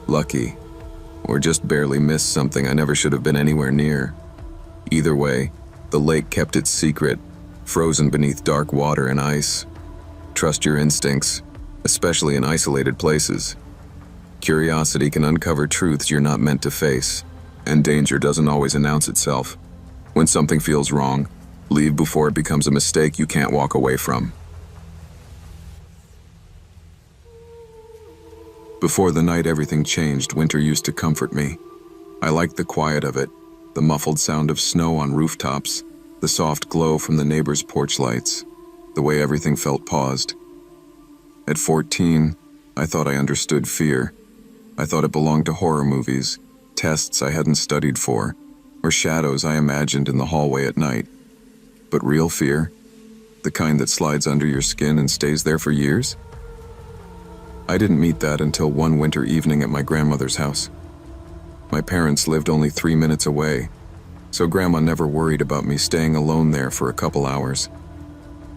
Lucky. Or just barely missed something I never should have been anywhere near. Either way, the lake kept its secret, frozen beneath dark water and ice. Trust your instincts, especially in isolated places. Curiosity can uncover truths you're not meant to face, and danger doesn't always announce itself. When something feels wrong, leave before it becomes a mistake you can't walk away from. Before the night everything changed, winter used to comfort me. I liked the quiet of it, the muffled sound of snow on rooftops, the soft glow from the neighbors' porch lights, the way everything felt paused. At 14, I thought I understood fear. I thought it belonged to horror movies, tests I hadn't studied for, or shadows I imagined in the hallway at night. But real fear, the kind that slides under your skin and stays there for years? I didn't meet that until one winter evening at my grandmother's house. My parents lived only 3 minutes away, so Grandma never worried about me staying alone there for a couple hours.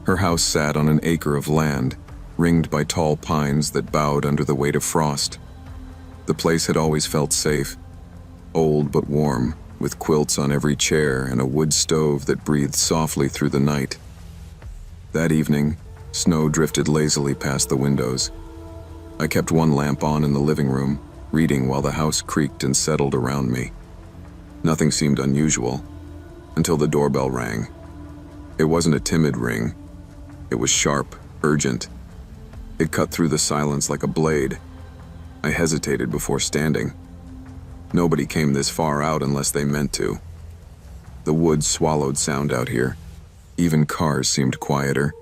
Her house sat on an acre of land, ringed by tall pines that bowed under the weight of frost. The place had always felt safe, old but warm, with quilts on every chair and a wood stove that breathed softly through the night. That evening, snow drifted lazily past the windows. I kept one lamp on in the living room, reading while the house creaked and settled around me. Nothing seemed unusual, until the doorbell rang. It wasn't a timid ring. It was sharp, urgent. It cut through the silence like a blade. I hesitated before standing. Nobody came this far out unless they meant to. The woods swallowed sound out here. Even cars seemed quieter.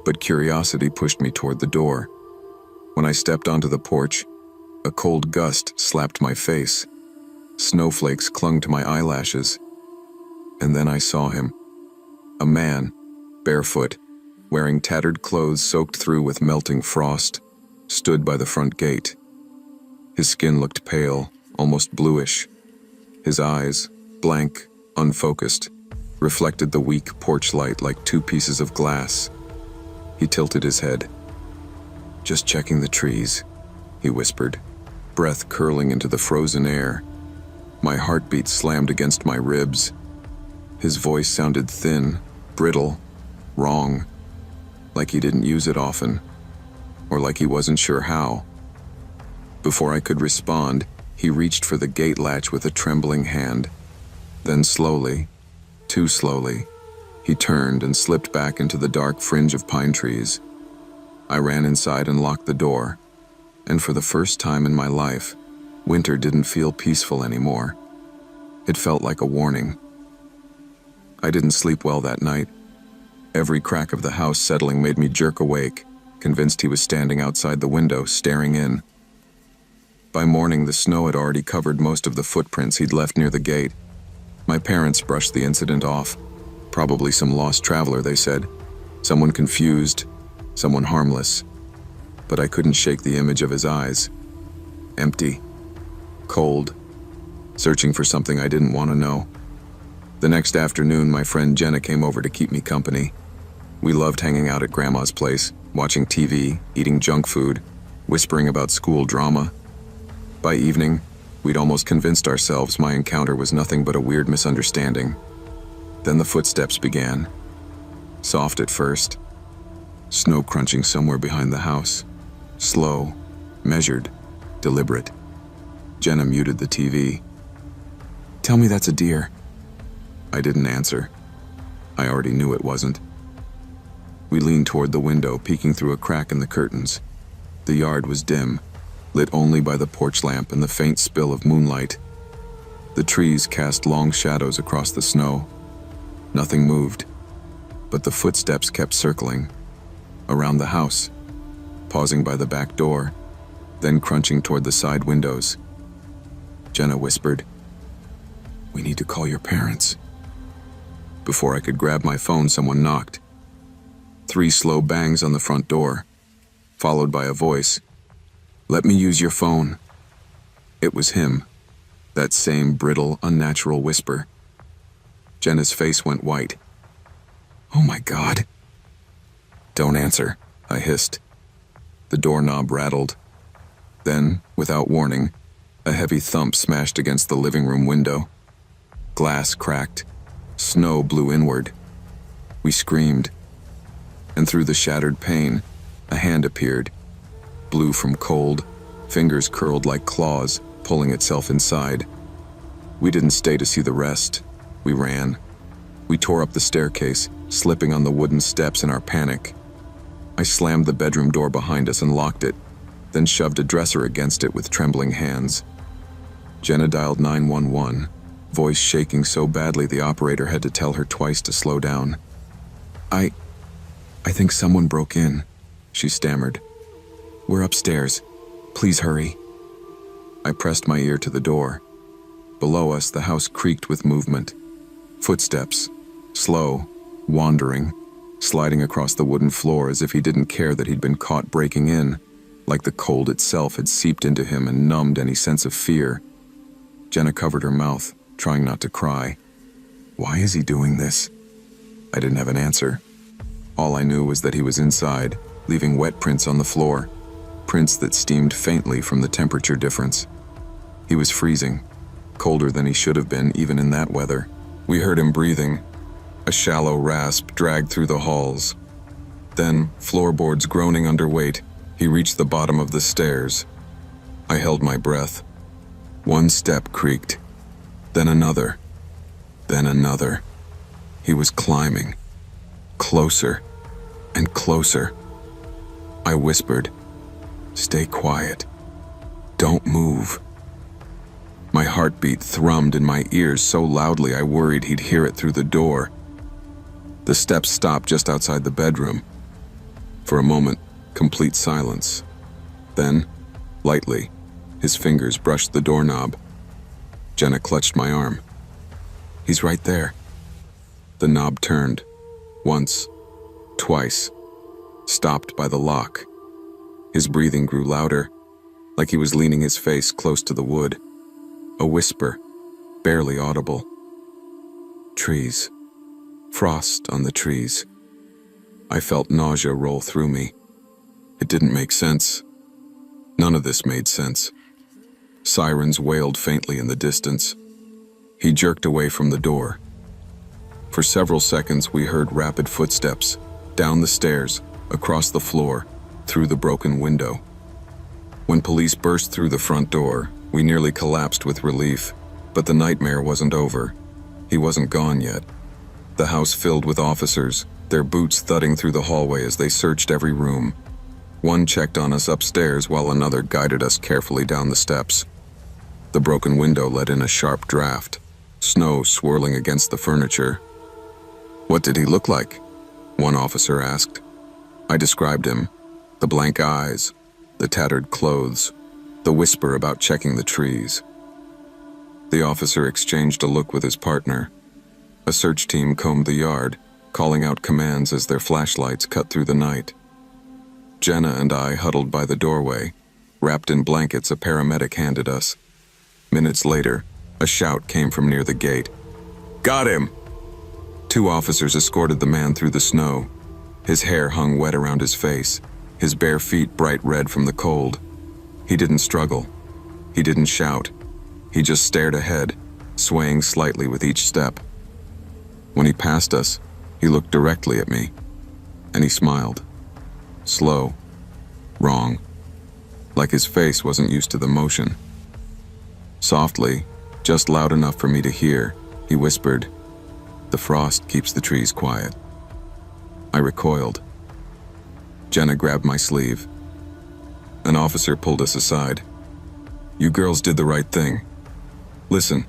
But curiosity pushed me toward the door. When I stepped onto the porch, a cold gust slapped my face. Snowflakes clung to my eyelashes. And then I saw him. A man, barefoot, wearing tattered clothes soaked through with melting frost, stood by the front gate. His skin looked pale, almost bluish. His eyes, blank, unfocused. reflected the weak porch light like two pieces of glass. He tilted his head. "Just checking the trees," he whispered, breath curling into the frozen air. My heartbeat slammed against my ribs. His voice sounded thin, brittle, wrong, like he didn't use it often, or like he wasn't sure how. Before I could respond, he reached for the gate latch with a trembling hand. Then slowly, too slowly, he turned and slipped back into the dark fringe of pine trees. I ran inside and locked the door, and for the first time in my life, winter didn't feel peaceful anymore. It felt like a warning. I didn't sleep well that night. Every crack of the house settling made me jerk awake, convinced he was standing outside the window, staring in. By morning, the snow had already covered most of the footprints he'd left near the gate. My parents brushed the incident off. Probably some lost traveler, they said. Someone confused, someone harmless. But I couldn't shake the image of his eyes. Empty, cold, searching for something I didn't want to know. The next afternoon, my friend Jenna came over to keep me company. We loved hanging out at Grandma's place, watching TV, eating junk food, whispering about school drama. By evening, we'd almost convinced ourselves my encounter was nothing but a weird misunderstanding. Then the footsteps began. Soft at first. Snow crunching somewhere behind the house. Slow, measured, deliberate. Jenna muted the TV. "Tell me that's a deer." I didn't answer. I already knew it wasn't. We leaned toward the window, peeking through a crack in the curtains. The yard was dim, lit only by the porch lamp and the faint spill of moonlight. The trees cast long shadows across the snow. Nothing moved, but the footsteps kept circling. Around the house, pausing by the back door, then crunching toward the side windows. Jenna whispered, "We need to call your parents." Before I could grab my phone, someone knocked. 3 slow bangs on the front door, followed by a voice, "Let me use your phone." It was him, that same brittle, unnatural whisper. Jenna's face went white. "Oh my God." "Don't answer," I hissed. The doorknob rattled. Then, without warning, a heavy thump smashed against the living room window. Glass cracked. Snow blew inward. We screamed. And through the shattered pane, a hand appeared. Blue from cold, fingers curled like claws, pulling itself inside. We didn't stay to see the rest. We ran. We tore up the staircase, slipping on the wooden steps in our panic. I slammed the bedroom door behind us and locked it, then shoved a dresser against it with trembling hands. Jenna dialed 911, voice shaking so badly the operator had to tell her twice to slow down. I think someone broke in," she stammered. "We're upstairs. Please hurry." I pressed my ear to the door. Below us, the house creaked with movement. Footsteps, slow, wandering, sliding across the wooden floor as if he didn't care that he'd been caught breaking in, like the cold itself had seeped into him and numbed any sense of fear. Jenna covered her mouth, trying not to cry. Why is he doing this? I didn't have an answer. All I knew was that he was inside, leaving wet prints on the floor, prints that steamed faintly from the temperature difference. He was freezing, colder than he should have been even in that weather. We heard him breathing. A shallow rasp dragged through the halls. Then, floorboards groaning under weight, he reached the bottom of the stairs. I held my breath. One step creaked, then another, then another. He was climbing, closer and closer. I whispered, "Stay quiet. Don't move." My heartbeat thrummed in my ears so loudly I worried he'd hear it through the door. The steps stopped just outside the bedroom. For a moment, complete silence. Then, lightly, his fingers brushed the doorknob. Jenna clutched my arm. "He's right there." The knob turned. Once, twice, stopped by the lock. His breathing grew louder, like he was leaning his face close to the wood. A whisper, barely audible. "Trees. Frost on the trees. I felt nausea roll through me. It didn't make sense. None of this made sense. Sirens wailed faintly in the distance. He jerked away from the door. For several seconds, we heard rapid footsteps, down the stairs, across the floor, through the broken window. When police burst through the front door, we nearly collapsed with relief, but the nightmare wasn't over. He wasn't gone yet. The house filled with officers, their boots thudding through the hallway as they searched every room. One checked on us upstairs while another guided us carefully down the steps. The broken window let in a sharp draft, snow swirling against the furniture. "What did he look like?" one officer asked. I described him: the blank eyes, the tattered clothes, the whisper about checking the trees. The officer exchanged a look with his partner. A search team combed the yard, calling out commands as their flashlights cut through the night. Jenna and I huddled by the doorway, wrapped in blankets a paramedic handed us. Minutes later, a shout came from near the gate. "Got him!" 2 officers escorted the man through the snow. His hair hung wet around his face, his bare feet bright red from the cold. He didn't struggle. He didn't shout. He just stared ahead, swaying slightly with each step. When he passed us, he looked directly at me, and he smiled. Slow. Wrong. Like his face wasn't used to the motion. Softly, just loud enough for me to hear, he whispered, "The frost keeps the trees quiet." I recoiled. Jenna grabbed my sleeve. An officer pulled us aside. "You girls did the right thing. Listen,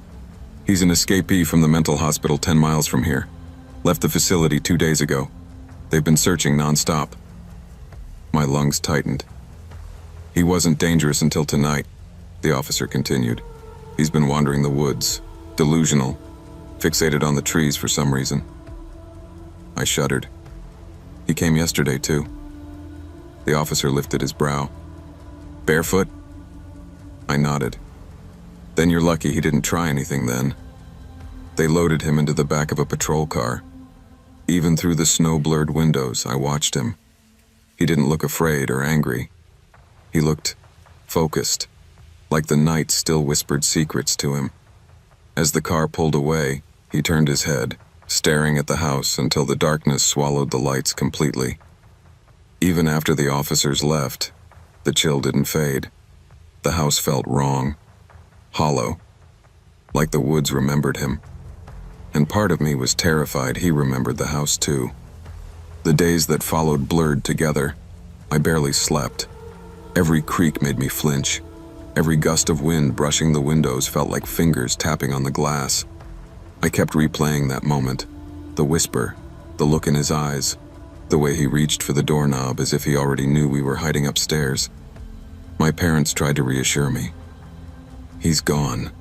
he's an escapee from the mental hospital 10 miles from here. Left the facility 2 days ago. They've been searching nonstop." My lungs tightened. "He wasn't dangerous until tonight," the officer continued. "He's been wandering the woods, delusional, fixated on the trees for some reason." I shuddered. "He came yesterday, too." The officer lifted his brow. "Barefoot?" I nodded. "Then you're lucky he didn't try anything then." They loaded him into the back of a patrol car. Even through the snow-blurred windows, I watched him. He didn't look afraid or angry. He looked focused, like the night still whispered secrets to him. As the car pulled away, he turned his head, staring at the house until the darkness swallowed the lights completely. Even after the officers left, the chill didn't fade. The house felt wrong, hollow, like the woods remembered him. And part of me was terrified he remembered the house too. The days that followed blurred together. I barely slept. Every creak made me flinch. Every gust of wind brushing the windows felt like fingers tapping on the glass. I kept replaying that moment. The whisper, the look in his eyes, the way he reached for the doorknob as if he already knew we were hiding upstairs. My parents tried to reassure me. "He's gone.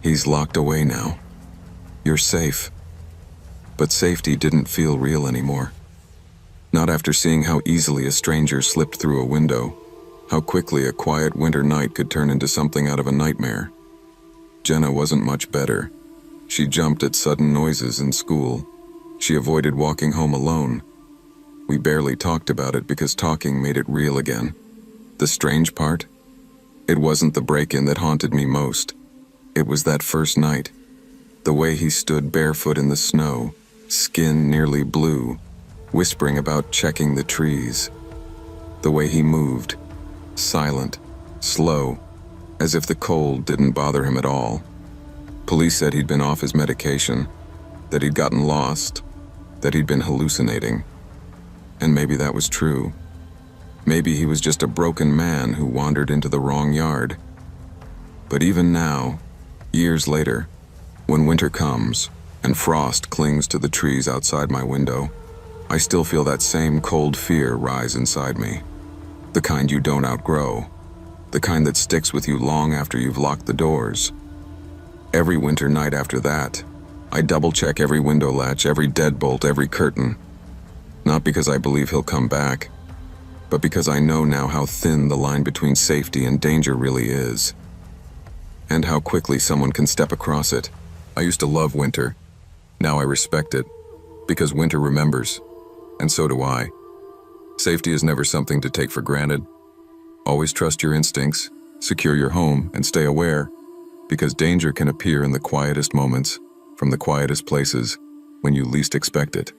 He's locked away now. You're safe." But safety didn't feel real anymore. Not after seeing how easily a stranger slipped through a window, how quickly a quiet winter night could turn into something out of a nightmare. Jenna wasn't much better. She jumped at sudden noises in school. She avoided walking home alone. We barely talked about it because talking made it real again. The strange part? It wasn't the break-in that haunted me most. It was that first night. The way he stood barefoot in the snow, skin nearly blue, whispering about checking the trees. The way he moved, silent, slow, as if the cold didn't bother him at all. Police said he'd been off his medication, that he'd gotten lost, that he'd been hallucinating. And maybe that was true. Maybe he was just a broken man who wandered into the wrong yard. But even now, years later, when winter comes and frost clings to the trees outside my window, I still feel that same cold fear rise inside me. The kind you don't outgrow. The kind that sticks with you long after you've locked the doors. Every winter night after that, I double-check every window latch, every deadbolt, every curtain. Not because I believe he'll come back, but because I know now how thin the line between safety and danger really is. And how quickly someone can step across it. I used to love winter. Now I respect it. Because winter remembers, and so do I. Safety is never something to take for granted. Always trust your instincts, secure your home, and stay aware, because danger can appear in the quietest moments, from the quietest places, when you least expect it.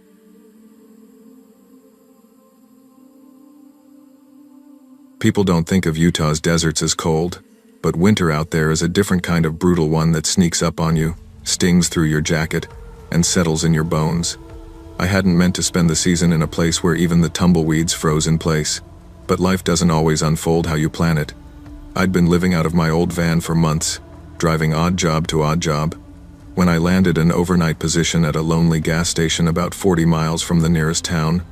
People don't think of Utah's deserts as cold, but winter out there is a different kind of brutal one that sneaks up on you, stings through your jacket, and settles in your bones. I hadn't meant to spend the season in a place where even the tumbleweeds froze in place, but life doesn't always unfold how you plan it. I'd been living out of my old van for months, driving odd job to odd job. When I landed an overnight position at a lonely gas station about 40 miles from the nearest town,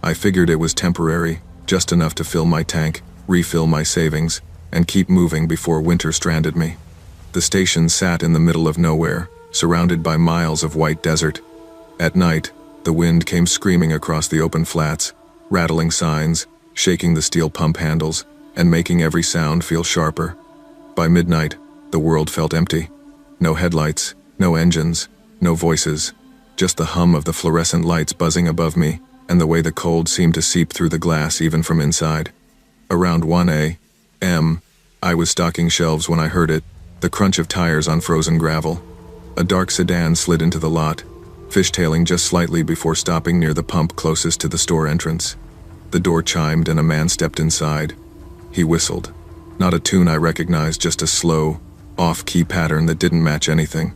I figured it was temporary, just enough to fill my tank, refill my savings, and keep moving before winter stranded me. The station sat in the middle of nowhere, surrounded by miles of white desert. At night, the wind came screaming across the open flats, rattling signs, shaking the steel pump handles, and making every sound feel sharper. By midnight, the world felt empty. No headlights, no engines, no voices, just the hum of the fluorescent lights buzzing above me, and the way the cold seemed to seep through the glass even from inside. Around 1 a.m., I was stocking shelves when I heard it, the crunch of tires on frozen gravel. A dark sedan slid into the lot, fishtailing just slightly before stopping near the pump closest to the store entrance. The door chimed and a man stepped inside. He whistled. Not a tune I recognized, just a slow, off-key pattern that didn't match anything.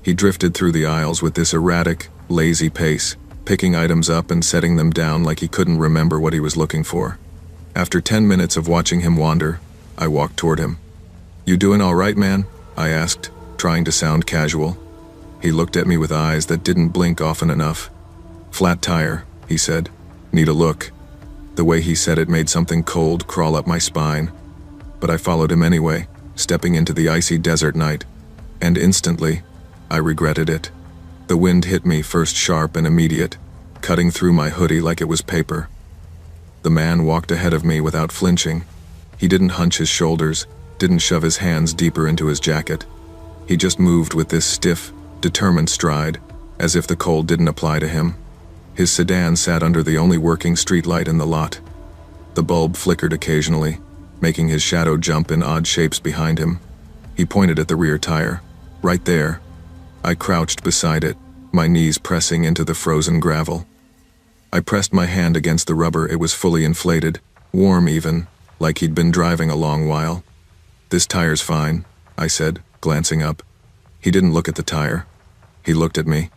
He drifted through the aisles with this erratic, lazy pace, picking items up and setting them down like he couldn't remember what he was looking for. After 10 minutes of watching him wander, I walked toward him. "You doing all right, man?" I asked, trying to sound casual. He looked at me with eyes that didn't blink often enough. "Flat tire," he said. "Need a look." The way he said it made something cold crawl up my spine. But I followed him anyway, stepping into the icy desert night. And instantly, I regretted it. The wind hit me first sharp and immediate, cutting through my hoodie like it was paper. The man walked ahead of me without flinching. He didn't hunch his shoulders, didn't shove his hands deeper into his jacket. He just moved with this stiff, determined stride, as if the cold didn't apply to him. His sedan sat under the only working streetlight in the lot. The bulb flickered occasionally, making his shadow jump in odd shapes behind him. He pointed at the rear tire. Right there. I crouched beside it, my knees pressing into the frozen gravel. I pressed my hand against the rubber. It was fully inflated, warm even, like he'd been driving a long while. "This tire's fine," I said, glancing up. He didn't look at the tire. He looked at me.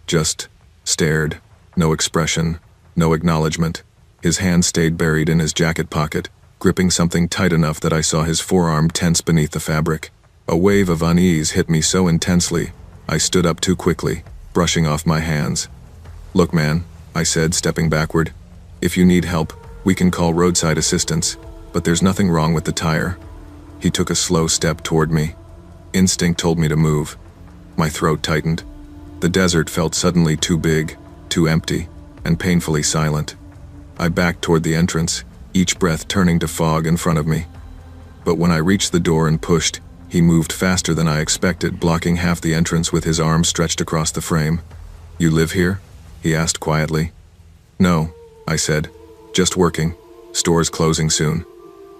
Just stared. No expression, no acknowledgement. His hand stayed buried in his jacket pocket, gripping something tight enough that I saw his forearm tense beneath the fabric. A wave of unease hit me so intensely, I stood up too quickly, brushing off my hands. "Look, man," I said, stepping backward. "If you need help, we can call roadside assistance, but there's nothing wrong with the tire." He took a slow step toward me. Instinct told me to move. My throat tightened. The desert felt suddenly too big, too empty, and painfully silent. I backed toward the entrance, each breath turning to fog in front of me. But when I reached the door and pushed, he moved faster than I expected, blocking half the entrance with his arm stretched across the frame. "You live here?" he asked quietly. "No," I said. "Just working. Store's closing soon."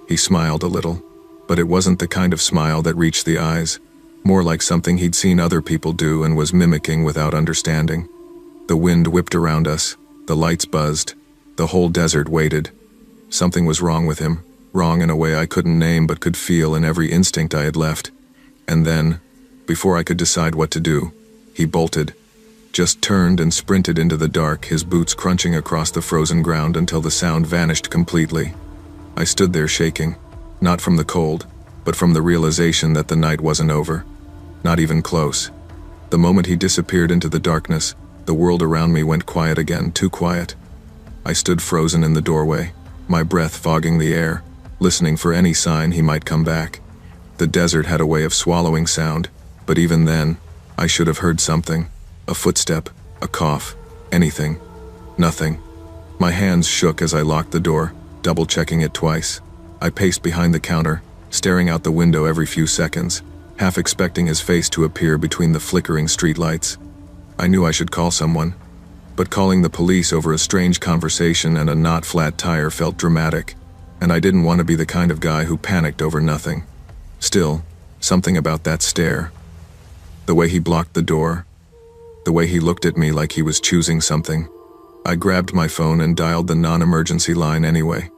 He smiled a little, but it wasn't the kind of smile that reached the eyes, more like something he'd seen other people do and was mimicking without understanding. The wind whipped around us, the lights buzzed, the whole desert waited. Something was wrong with him, wrong in a way I couldn't name but could feel in every instinct I had left. And then, before I could decide what to do, he bolted, just turned and sprinted into the dark, his boots crunching across the frozen ground until the sound vanished completely. I stood there shaking, not from the cold, but from the realization that the night wasn't over. Not even close. The moment he disappeared into the darkness, the world around me went quiet again, too quiet. I stood frozen in the doorway, my breath fogging the air, listening for any sign he might come back. The desert had a way of swallowing sound, but even then, I should have heard something. A footstep, a cough, anything. Nothing. My hands shook as I locked the door, double-checking it twice. I paced behind the counter, staring out the window every few seconds, half expecting his face to appear between the flickering streetlights. I knew I should call someone. But calling the police over a strange conversation and a not-flat tire felt dramatic, and I didn't want to be the kind of guy who panicked over nothing. Still, something about that stare. The way he blocked the door. The way he looked at me like he was choosing something. I grabbed my phone and dialed the non-emergency line anyway.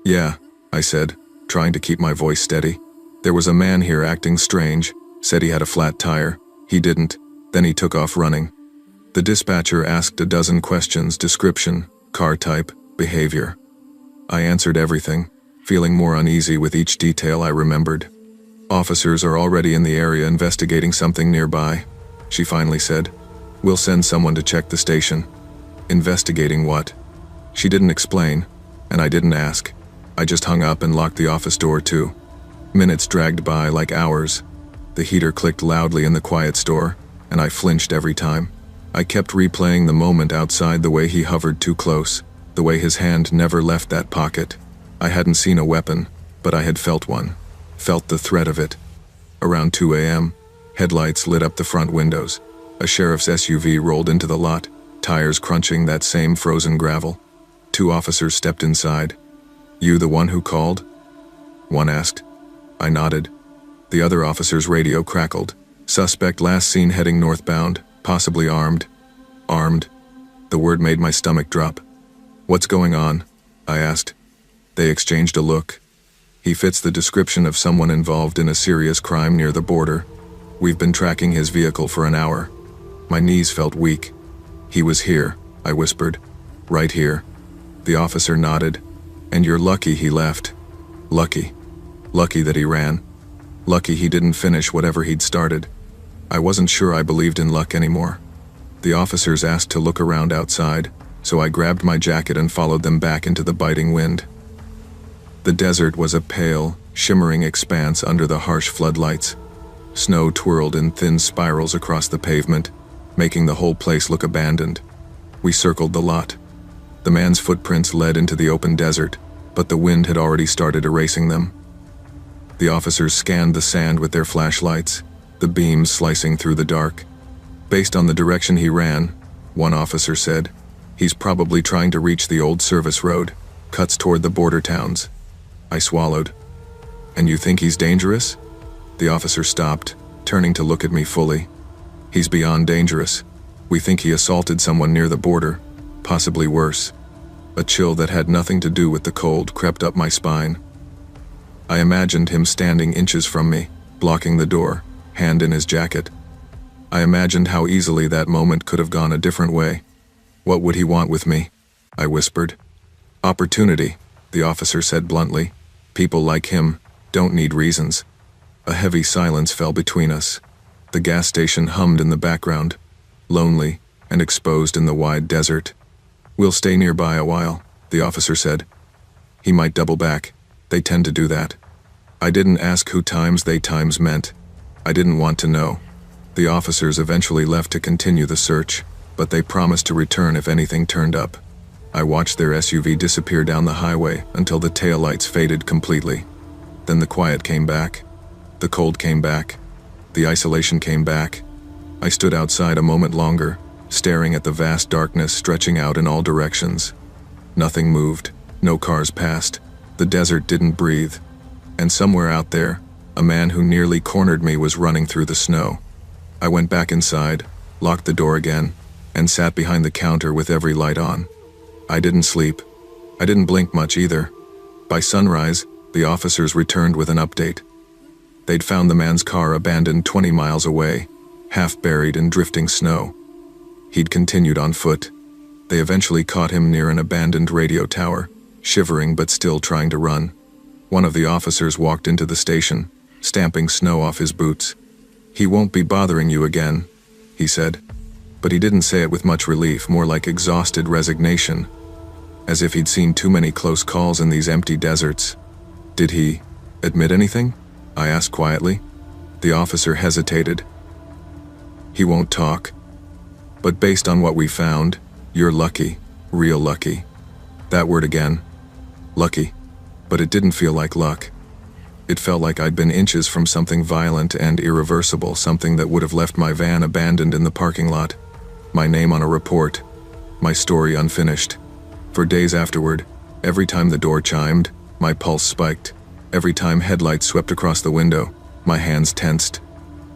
"Yeah," I said, trying to keep my voice steady. "There was a man here acting strange, said he had a flat tire. He didn't, then he took off running." The dispatcher asked a dozen questions: description, car type, behavior. I answered everything, feeling more uneasy with each detail I remembered. "Officers are already in the area investigating something nearby," she finally said. "We'll send someone to check the station." Investigating what? She didn't explain, and I didn't ask. I just hung up and locked the office door too. Minutes dragged by like hours. The heater clicked loudly in the quiet store, and I flinched every time. I kept replaying the moment outside, the way he hovered too close, the way his hand never left that pocket. I hadn't seen a weapon, but I had felt one. Felt the threat of it. Around 2 a.m., headlights lit up the front windows. A sheriff's SUV rolled into the lot, tires crunching that same frozen gravel. 2 officers stepped inside. "You the one who called?" one asked. I nodded. The other officer's radio crackled. "Suspect last seen heading northbound, possibly armed." Armed? The word made my stomach drop. "What's going on?" I asked. They exchanged a look. "He fits the description of someone involved in a serious crime near the border. We've been tracking his vehicle for an hour." My knees felt weak. "He was here," I whispered. "Right here." The officer nodded. "And you're lucky he left." Lucky. Lucky that he ran. Lucky he didn't finish whatever he'd started. I wasn't sure I believed in luck anymore. The officers asked to look around outside, so I grabbed my jacket and followed them back into the biting wind. The desert was a pale, shimmering expanse under the harsh floodlights. Snow twirled in thin spirals across the pavement, making the whole place look abandoned. We circled the lot. The man's footprints led into the open desert, but the wind had already started erasing them. The officers scanned the sand with their flashlights, the beams slicing through the dark. "Based on the direction he ran," one officer said, "he's probably trying to reach the old service road, cuts toward the border towns." I swallowed. "And you think he's dangerous?" The officer stopped, turning to look at me fully. "He's beyond dangerous. We think he assaulted someone near the border, possibly worse." A chill that had nothing to do with the cold crept up my spine. I imagined him standing inches from me, blocking the door, hand in his jacket. I imagined how easily that moment could have gone a different way. "What would he want with me?" I whispered. "Opportunity," the officer said bluntly. "People like him don't need reasons." A heavy silence fell between us. The gas station hummed in the background, lonely and exposed in the wide desert. "We'll stay nearby a while," the officer said. "He might double back. They tend to do that." I didn't ask who times they times meant. I didn't want to know. The officers eventually left to continue the search, but they promised to return if anything turned up. I watched their SUV disappear down the highway until the taillights faded completely. Then the quiet came back. The cold came back. The isolation came back. I stood outside a moment longer, staring at the vast darkness stretching out in all directions. Nothing moved. No cars passed. The desert didn't breathe. And somewhere out there, a man who nearly cornered me was running through the snow. I went back inside, locked the door again, and sat behind the counter with every light on. I didn't sleep. I didn't blink much either. By sunrise, the officers returned with an update. They'd found the man's car abandoned 20 miles away, half buried in drifting snow. He'd continued on foot. They eventually caught him near an abandoned radio tower, shivering but still trying to run. One of the officers walked into the station, stamping snow off his boots. "He won't be bothering you again," he said. But he didn't say it with much relief, more like exhausted resignation, as if he'd seen too many close calls in these empty deserts. "Did he admit anything?" I asked quietly. The officer hesitated. "He won't talk. But based on what we found, you're lucky, real lucky." That word again. Lucky. But it didn't feel like luck. It felt like I'd been inches from something violent and irreversible, something that would have left my van abandoned in the parking lot. My name on a report. my story unfinished. For days afterward, every time the door chimed, my pulse spiked. Every time headlights swept across the window, my hands tensed.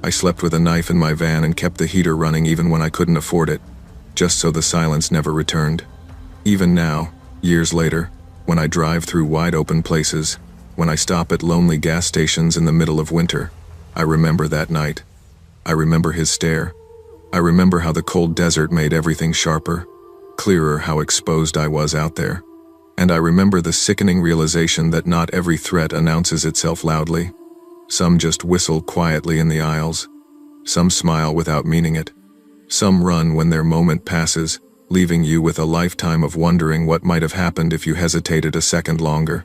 I slept with a knife in my van and kept the heater running even when I couldn't afford it, just so the silence never returned. Even now, years later, when I drive through wide-open places, when I stop at lonely gas stations in the middle of winter, I remember that night. I remember his stare. I remember how the cold desert made everything sharper, clearer how exposed I was out there. And I remember the sickening realization that not every threat announces itself loudly. Some just whistle quietly in the aisles. Some smile without meaning it. Some run when their moment passes, leaving you with a lifetime of wondering what might have happened if you hesitated a second longer.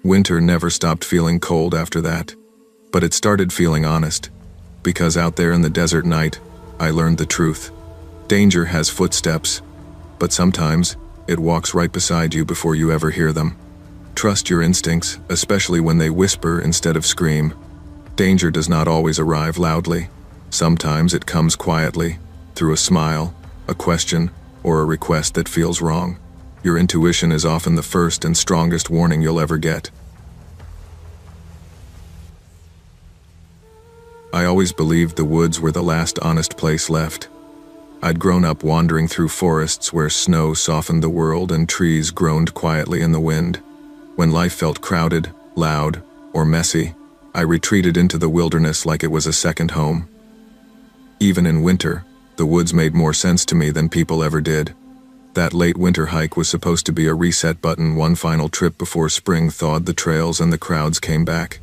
Winter never stopped feeling cold after that. But it started feeling honest. Because out there in the desert night, I learned the truth. Danger has footsteps, but sometimes it walks right beside you before you ever hear them. Trust your instincts, especially when they whisper instead of scream. Danger does not always arrive loudly. Sometimes it comes quietly, through a smile, a question, or a request that feels wrong. Your intuition is often the first and strongest warning you'll ever get. I always believed the woods were the last honest place left. I'd grown up wandering through forests where snow softened the world and trees groaned quietly in the wind. When life felt crowded, loud, or messy, I retreated into the wilderness like it was a second home. Even in winter, the woods made more sense to me than people ever did. That late winter hike was supposed to be a reset button, one final trip before spring thawed the trails and the crowds came back.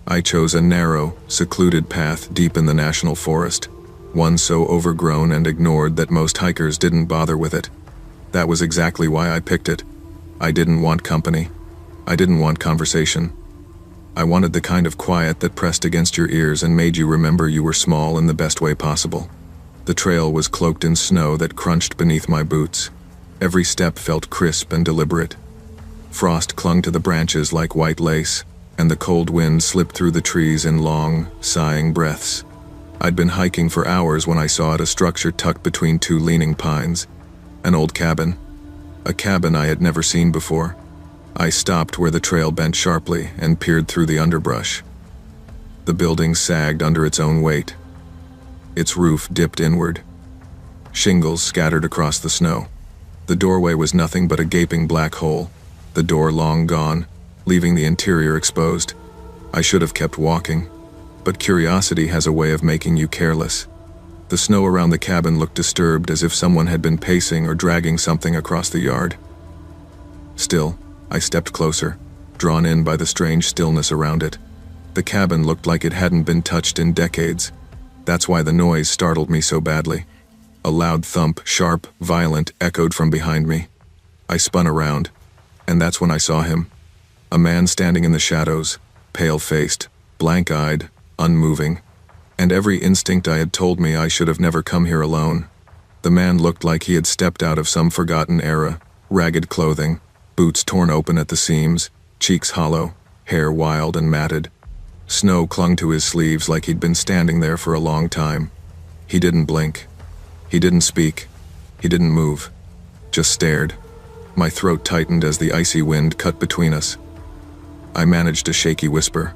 I chose a narrow, secluded path deep in the national forest, one so overgrown and ignored that most hikers didn't bother with it. That was exactly why I picked it. I didn't want company. I didn't want conversation. I wanted the kind of quiet that pressed against your ears and made you remember you were small in the best way possible. The trail was cloaked in snow that crunched beneath my boots. Every step felt crisp and deliberate. Frost clung to the branches like white lace, and the cold wind slipped through the trees in long, sighing breaths. I'd been hiking for hours when I saw it, a structure tucked between two leaning pines. An old cabin. A cabin I had never seen before. I stopped where the trail bent sharply and peered through the underbrush. The building sagged under its own weight. Its roof dipped inward. Shingles scattered across the snow. The doorway was nothing but a gaping black hole, the door long gone, leaving the interior exposed. I should have kept walking, but curiosity has a way of making you careless. The snow around the cabin looked disturbed, as if someone had been pacing or dragging something across the yard. Still, I stepped closer, drawn in by the strange stillness around it. The cabin looked like it hadn't been touched in decades. That's why the noise startled me so badly. A loud thump, sharp, violent, echoed from behind me. I spun around, and that's when I saw him. A man standing in the shadows, pale-faced, blank-eyed, unmoving, and every instinct I had told me I should have never come here alone. The man looked like he had stepped out of some forgotten era, ragged clothing, boots torn open at the seams, cheeks hollow, hair wild and matted. Snow clung to his sleeves like he'd been standing there for a long time. He didn't blink. He didn't speak. He didn't move. Just stared. My throat tightened as the icy wind cut between us. I managed a shaky whisper.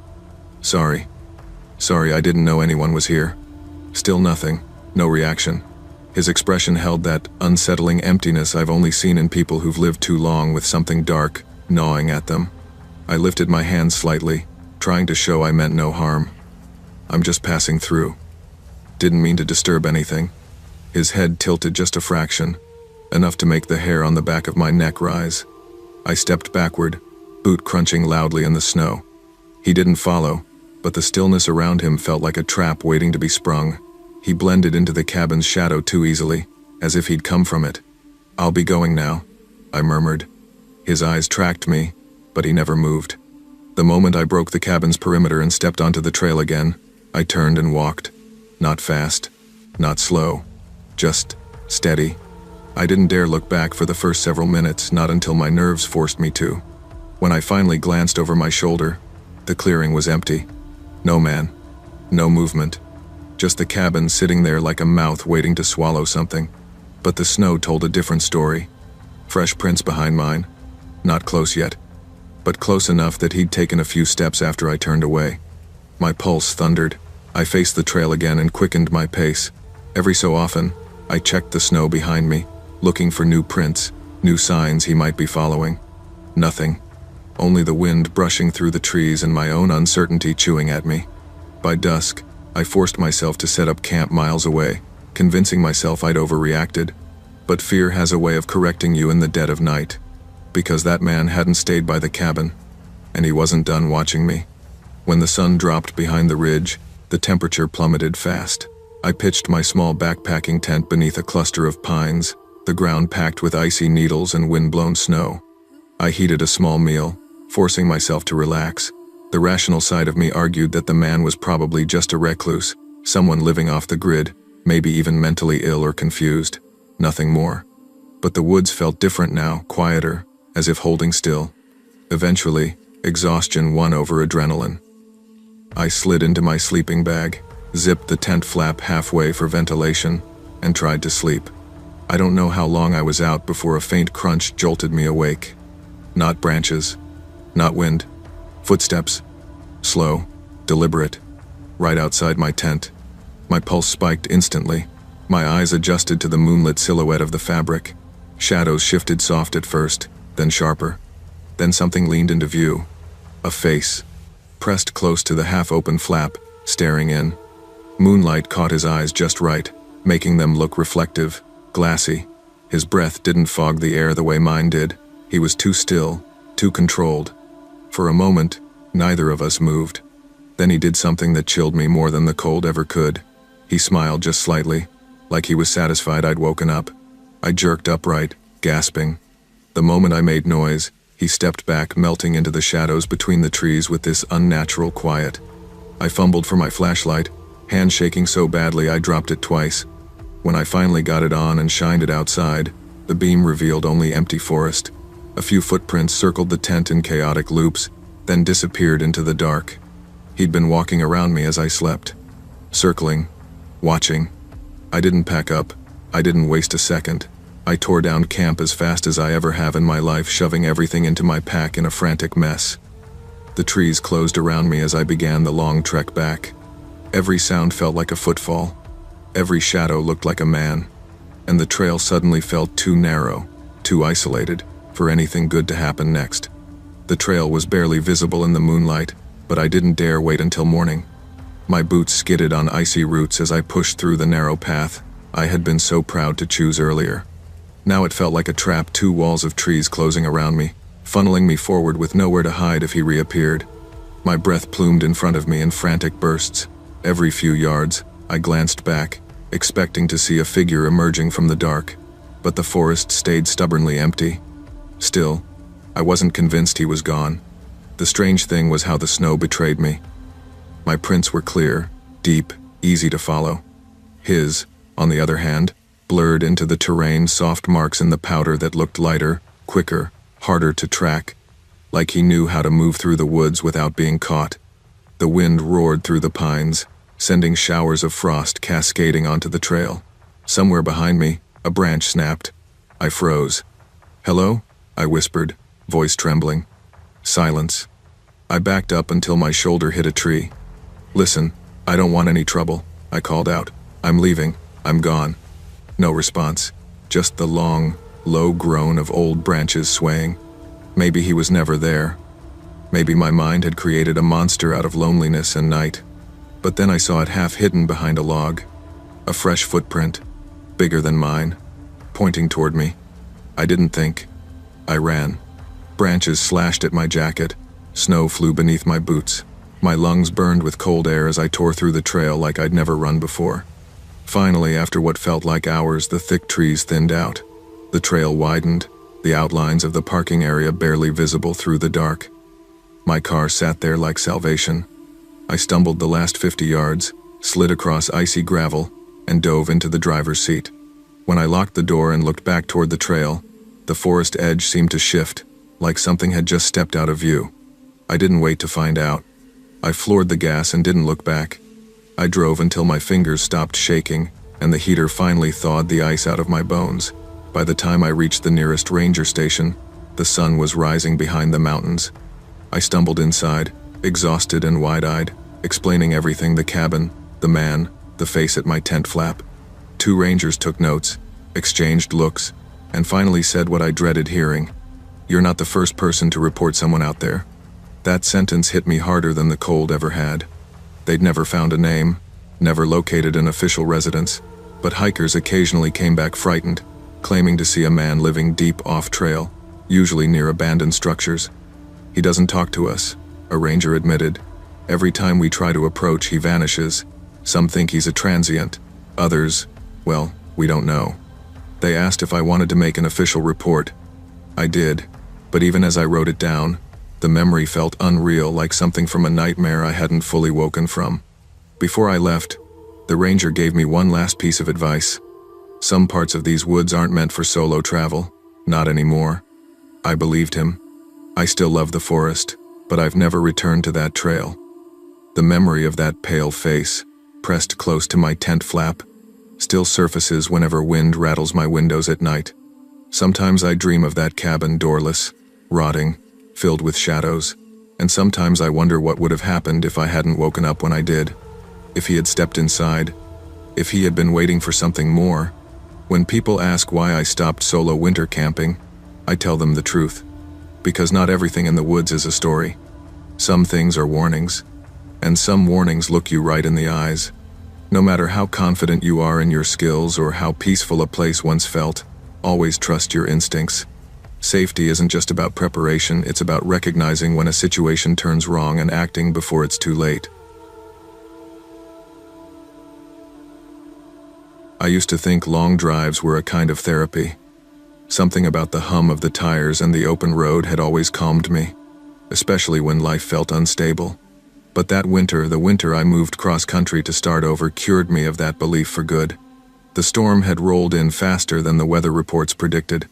Sorry. Sorry, I didn't know anyone was here. Still nothing. No reaction. His expression held that unsettling emptiness I've only seen in people who've lived too long with something dark gnawing at them. I lifted my hand slightly, trying to show I meant no harm. I'm just passing through. Didn't mean to disturb anything. His head tilted just a fraction, enough to make the hair on the back of my neck rise. I stepped backward, boot crunching loudly in the snow. He didn't follow, but the stillness around him felt like a trap waiting to be sprung. He blended into the cabin's shadow too easily, as if he'd come from it. I'll be going now, I murmured. His eyes tracked me, but he never moved. The moment I broke the cabin's perimeter and stepped onto the trail again, I turned and walked. Not fast, not slow, just steady. I didn't dare look back for the first several minutes, not until my nerves forced me to. When I finally glanced over my shoulder, the clearing was empty. No man, no movement, just the cabin sitting there like a mouth waiting to swallow something. But the snow told a different story. Fresh prints behind mine. Not close yet, but close enough that he'd taken a few steps after I turned away. My pulse thundered. I faced the trail again and quickened my pace. Every so often, I checked the snow behind me, looking for new prints, new signs he might be following. Nothing. Only the wind brushing through the trees and my own uncertainty chewing at me. By dusk, I forced myself to set up camp miles away, convincing myself I'd overreacted. But fear has a way of correcting you in the dead of night. Because that man hadn't stayed by the cabin, and he wasn't done watching me. When the sun dropped behind the ridge, the temperature plummeted fast. I pitched my small backpacking tent beneath a cluster of pines, the ground packed with icy needles and wind-blown snow. I heated a small meal, forcing myself to relax. The rational side of me argued that the man was probably just a recluse, someone living off the grid, maybe even mentally ill or confused. Nothing more. But the woods felt different now, quieter, as if holding still. Eventually, exhaustion won over adrenaline. I slid into my sleeping bag, zipped the tent flap halfway for ventilation, and tried to sleep. I don't know how long I was out before a faint crunch jolted me awake. Not branches, not wind, footsteps. Slow, deliberate, right outside my tent. My pulse spiked instantly. My eyes adjusted to the moonlit silhouette of the fabric. Shadows shifted soft at first, then sharper. Then something leaned into view. A face, pressed close to the half-open flap, staring in. Moonlight caught his eyes just right, making them look reflective, glassy. His breath didn't fog the air the way mine did. He was too still, too controlled. For a moment, neither of us moved. Then he did something that chilled me more than the cold ever could. He smiled just slightly, like he was satisfied I'd woken up. I jerked upright, gasping. The moment I made noise, he stepped back, melting into the shadows between the trees with this unnatural quiet. I fumbled for my flashlight, hand shaking so badly I dropped it twice. When I finally got it on and shined it outside, the beam revealed only empty forest. A few footprints circled the tent in chaotic loops, then disappeared into the dark. He'd been walking around me as I slept, circling, watching. I didn't pack up. I didn't waste a second. I tore down camp as fast as I ever have in my life, shoving everything into my pack in a frantic mess. The trees closed around me as I began the long trek back. Every sound felt like a footfall. Every shadow looked like a man. And the trail suddenly felt too narrow, too isolated, for anything good to happen next. The trail was barely visible in the moonlight, but I didn't dare wait until morning. My boots skidded on icy roots as I pushed through the narrow path I had been so proud to choose earlier. Now it felt like a trap, two walls of trees closing around me, funneling me forward with nowhere to hide if he reappeared. My breath plumed in front of me in frantic bursts. Every few yards, I glanced back, expecting to see a figure emerging from the dark, but the forest stayed stubbornly empty. Still, I wasn't convinced he was gone. The strange thing was how the snow betrayed me. My prints were clear, deep, easy to follow. His, on the other hand, blurred into the terrain, soft marks in the powder that looked lighter, quicker, harder to track, like he knew how to move through the woods without being caught. The wind roared through the pines, sending showers of frost cascading onto the trail. Somewhere behind me, a branch snapped. I froze. "Hello?" I whispered, voice trembling. Silence. I backed up until my shoulder hit a tree. "Listen, I don't want any trouble," I called out. "I'm leaving. I'm gone." No response, just the long, low groan of old branches swaying. Maybe he was never there. Maybe my mind had created a monster out of loneliness and night. But then I saw it half hidden behind a log. A fresh footprint, bigger than mine, pointing toward me. I didn't think. I ran. Branches slashed at my jacket. Snow flew beneath my boots. My lungs burned with cold air as I tore through the trail like I'd never run before. Finally, after what felt like hours, the thick trees thinned out. The trail widened, the outlines of the parking area barely visible through the dark. My car sat there like salvation. I stumbled the last 50 yards, slid across icy gravel, and dove into the driver's seat. When I locked the door and looked back toward the trail, the forest edge seemed to shift, like something had just stepped out of view. I didn't wait to find out. I floored the gas and didn't look back. I drove until my fingers stopped shaking and the heater finally thawed the ice out of my bones. By the time I reached the nearest ranger station, the sun was rising behind the mountains. I stumbled inside, exhausted and wide-eyed, explaining everything: the cabin, the man, the face at my tent flap. 2 rangers took notes, exchanged looks, and finally said what I dreaded hearing: "You're not the first person to report someone out there." That sentence hit me harder than the cold ever had. They'd never found a name, never located an official residence, but hikers occasionally came back frightened, claiming to see a man living deep off-trail, usually near abandoned structures. "He doesn't talk to us," a ranger admitted. "Every time we try to approach, he vanishes. Some think he's a transient. Others, well, we don't know." They asked if I wanted to make an official report. I did, but even as I wrote it down, the memory felt unreal, like something from a nightmare I hadn't fully woken from. Before I left, the ranger gave me one last piece of advice. "Some parts of these woods aren't meant for solo travel. Not anymore." I believed him. I still love the forest, but I've never returned to that trail. The memory of that pale face, pressed close to my tent flap, still surfaces whenever wind rattles my windows at night. Sometimes I dream of that cabin, doorless, rotting, filled with shadows, and sometimes I wonder what would have happened if I hadn't woken up when I did. If he had stepped inside, if he had been waiting for something more. When people ask why I stopped solo winter camping, I tell them the truth. Because not everything in the woods is a story. Some things are warnings, and some warnings look you right in the eyes. No matter how confident you are in your skills or how peaceful a place once felt, always trust your instincts. Safety isn't just about preparation, it's about recognizing when a situation turns wrong and acting before it's too late. I used to think long drives were a kind of therapy. Something about the hum of the tires and the open road had always calmed me, especially when life felt unstable. But that winter, the winter I moved cross-country to start over, cured me of that belief for good. The storm had rolled in faster than the weather reports predicted.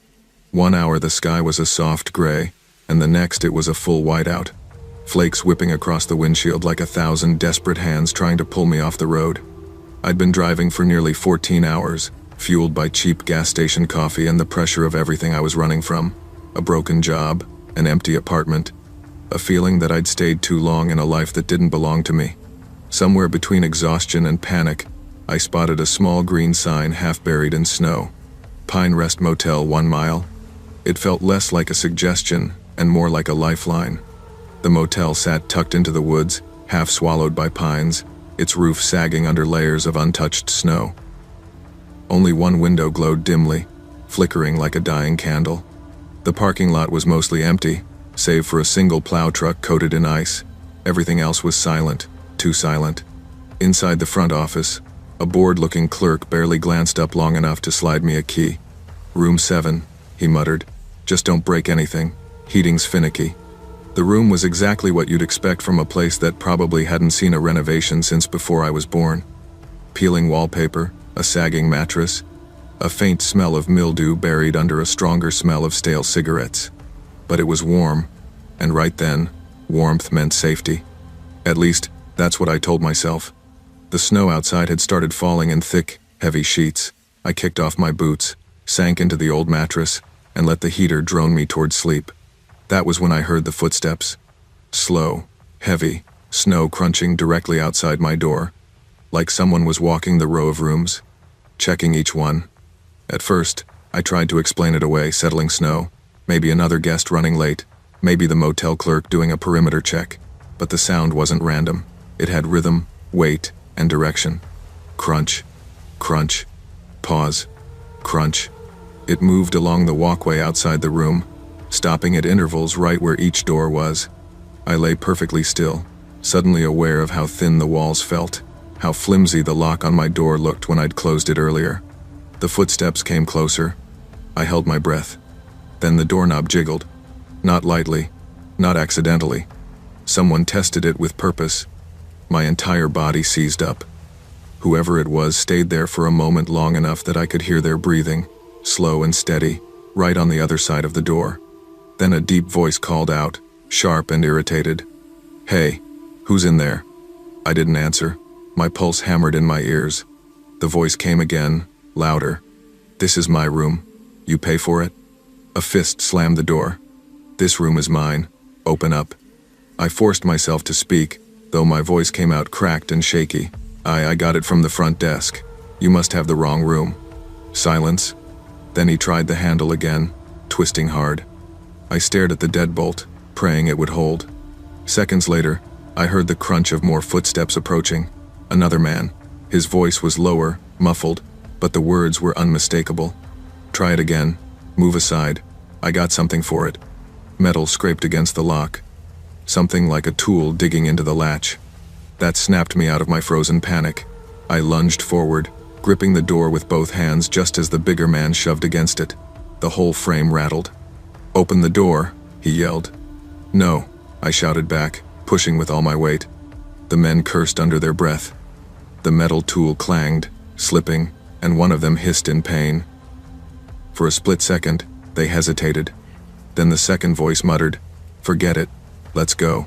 1 hour the sky was a soft gray, and the next it was a full whiteout. Flakes whipping across the windshield like 1,000 desperate hands trying to pull me off the road. I'd been driving for nearly 14 hours, fueled by cheap gas station coffee and the pressure of everything I was running from. A broken job, an empty apartment, a feeling that I'd stayed too long in a life that didn't belong to me. Somewhere between exhaustion and panic, I spotted a small green sign half buried in snow. Pine Rest Motel, 1 mile. It felt less like a suggestion and more like a lifeline. The motel sat tucked into the woods, half swallowed by pines, its roof sagging under layers of untouched snow. Only one window glowed dimly, flickering like a dying candle. The parking lot was mostly empty, save for a single plow truck coated in ice. Everything else was silent, too silent. Inside the front office, a bored-looking clerk barely glanced up long enough to slide me a key. "Room 7, he muttered. "Just don't break anything. Heating's finicky." The room was exactly what you'd expect from a place that probably hadn't seen a renovation since before I was born. Peeling wallpaper, a sagging mattress, a faint smell of mildew buried under a stronger smell of stale cigarettes. But it was warm, and right then, warmth meant safety. At least, that's what I told myself. The snow outside had started falling in thick, heavy sheets. I kicked off my boots, sank into the old mattress, and let the heater drone me toward sleep. That was when I heard the footsteps. Slow, heavy, snow crunching directly outside my door, like someone was walking the row of rooms, checking each one. At first, I tried to explain it away: settling snow, maybe another guest running late, maybe the motel clerk doing a perimeter check. But the sound wasn't random. It had rhythm, weight, and direction. Crunch, crunch, pause, crunch. It moved along the walkway outside the room, stopping at intervals right where each door was. I lay perfectly still, suddenly aware of how thin the walls felt, how flimsy the lock on my door looked when I'd closed it earlier. The footsteps came closer. I held my breath. Then the doorknob jiggled. Not lightly, not accidentally. Someone tested it with purpose. My entire body seized up. Whoever it was stayed there for a moment, long enough that I could hear their breathing, slow and steady, right on the other side of the door. Then a deep voice called out, sharp and irritated. "Hey, who's in there?" I didn't answer. My pulse hammered in my ears. The voice came again, louder. "This is my room. You pay for it? A fist slammed the door. This room is mine. Open up. I forced myself to speak, though my voice came out cracked and shaky. I got it from the front desk. You must have the wrong room. Silence. Then he tried the handle again, twisting hard. I stared at the deadbolt, praying it would hold. Seconds later, I heard the crunch of more footsteps approaching. Another man. His voice was lower, muffled, but the words were unmistakable. Try it again. Move aside. I got something for it. Metal scraped against the lock. Something like a tool digging into the latch. That snapped me out of my frozen panic. I lunged forward, gripping the door with both hands just as the bigger man shoved against it. The whole frame rattled. Open the door, he yelled. No, I shouted back, pushing with all my weight. The men cursed under their breath. The metal tool clanged, slipping, and one of them hissed in pain. For a split second, they hesitated. Then the second voice muttered, "Forget it. Let's go."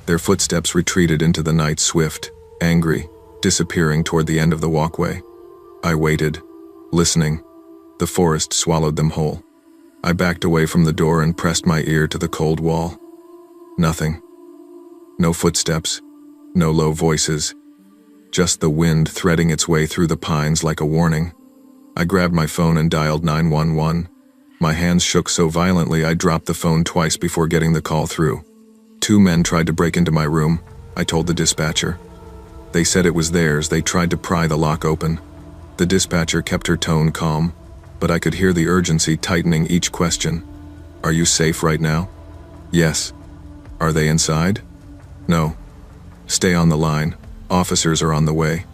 Their footsteps retreated into the night swift, angry, disappearing toward the end of the walkway. I waited, listening. The forest swallowed them whole. I backed away from the door and pressed my ear to the cold wall. Nothing. No footsteps. No low voices. Just the wind threading its way through the pines like a warning. I grabbed my phone and dialed 911. My hands shook so violently I dropped the phone twice before getting the call through. 2 men tried to break into my room, I told the dispatcher. They said it was theirs. They tried to pry the lock open. The dispatcher kept her tone calm, but I could hear the urgency tightening each question. Are you safe right now? Yes. Are they inside? No. Stay on the line. Officers are on the way.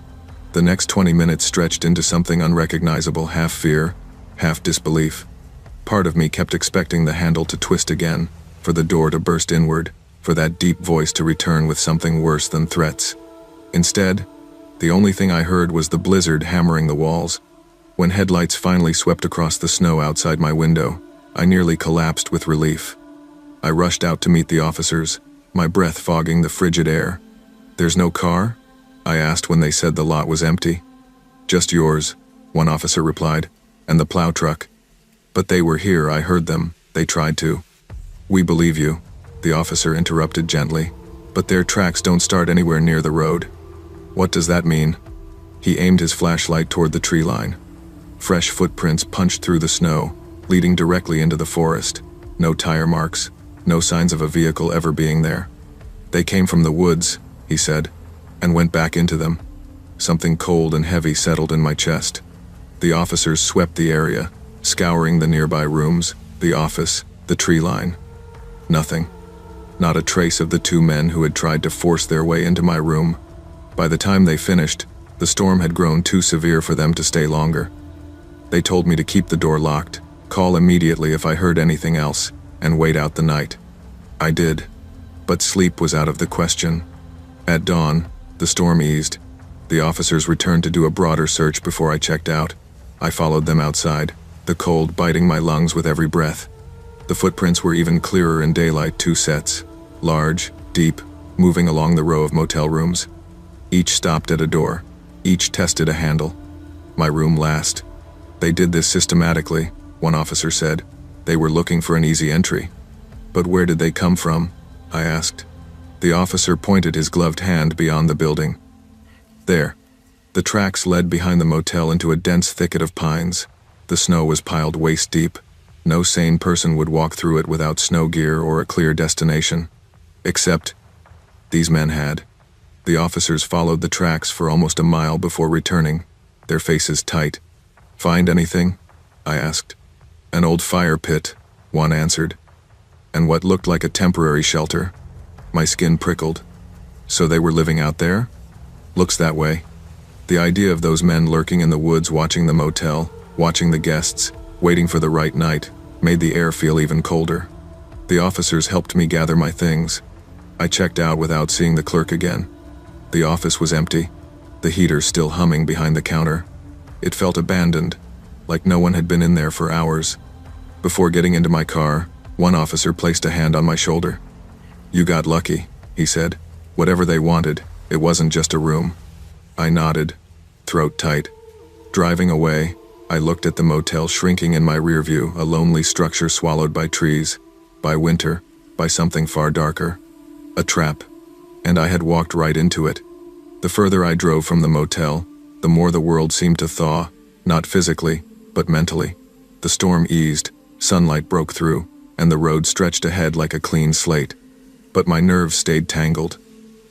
The next 20 minutes stretched into something unrecognizable, half fear, half disbelief. Part of me kept expecting the handle to twist again, for the door to burst inward, for that deep voice to return with something worse than threats. Instead, the only thing I heard was the blizzard hammering the walls. When headlights finally swept across the snow outside my window, I nearly collapsed with relief. I rushed out to meet the officers, my breath fogging the frigid air. "There's no car?" I asked when they said the lot was empty. "Just yours," one officer replied, "and the plow truck." "But they were here, I heard them. They tried to." "We believe you," the officer interrupted gently, "but their tracks don't start anywhere near the road." "What does that mean?" He aimed his flashlight toward the tree line. Fresh footprints punched through the snow, leading directly into the forest. No tire marks, no signs of a vehicle ever being there. "They came from the woods," he said, and went back into them. Something cold and heavy settled in my chest. The officers swept the area, scouring the nearby rooms, the office, the tree line. Nothing. Not a trace of the 2 men who had tried to force their way into my room. By the time they finished, the storm had grown too severe for them to stay longer. They told me to keep the door locked, call immediately if I heard anything else, and wait out the night. I did, but sleep was out of the question. At dawn, the storm eased. The officers returned to do a broader search before I checked out. I followed them outside, the cold biting my lungs with every breath. The footprints were even clearer in daylight, 2 sets, large, deep, moving along the row of motel rooms. Each stopped at a door. Each tested a handle. My room last. "They did this systematically," one officer said. "They were looking for an easy entry." "But where did they come from?" I asked. The officer pointed his gloved hand beyond the building. There. The tracks led behind the motel into a dense thicket of pines. The snow was piled waist deep. No sane person would walk through it without snow gear or a clear destination. Except, these men had. The officers followed the tracks for almost a mile before returning, their faces tight. "Find anything?" I asked. "An old fire pit," one answered. "And what looked like a temporary shelter." My skin prickled. "So they were living out there?" "Looks that way." The idea of those men lurking in the woods watching the motel, watching the guests, waiting for the right night, made the air feel even colder. The officers helped me gather my things. I checked out without seeing the clerk again. The office was empty, the heater still humming behind the counter. It felt abandoned, like no one had been in there for hours. Before getting into my car, one officer placed a hand on my shoulder. "You got lucky," he said. "Whatever they wanted, it wasn't just a room." I nodded, throat tight. Driving away, I looked at the motel shrinking in my rear view, a lonely structure swallowed by trees, by winter, by something far darker. A trap. And I had walked right into it. The further I drove from the motel, the more the world seemed to thaw, not physically, but mentally. The storm eased, sunlight broke through, and the road stretched ahead like a clean slate. But my nerves stayed tangled.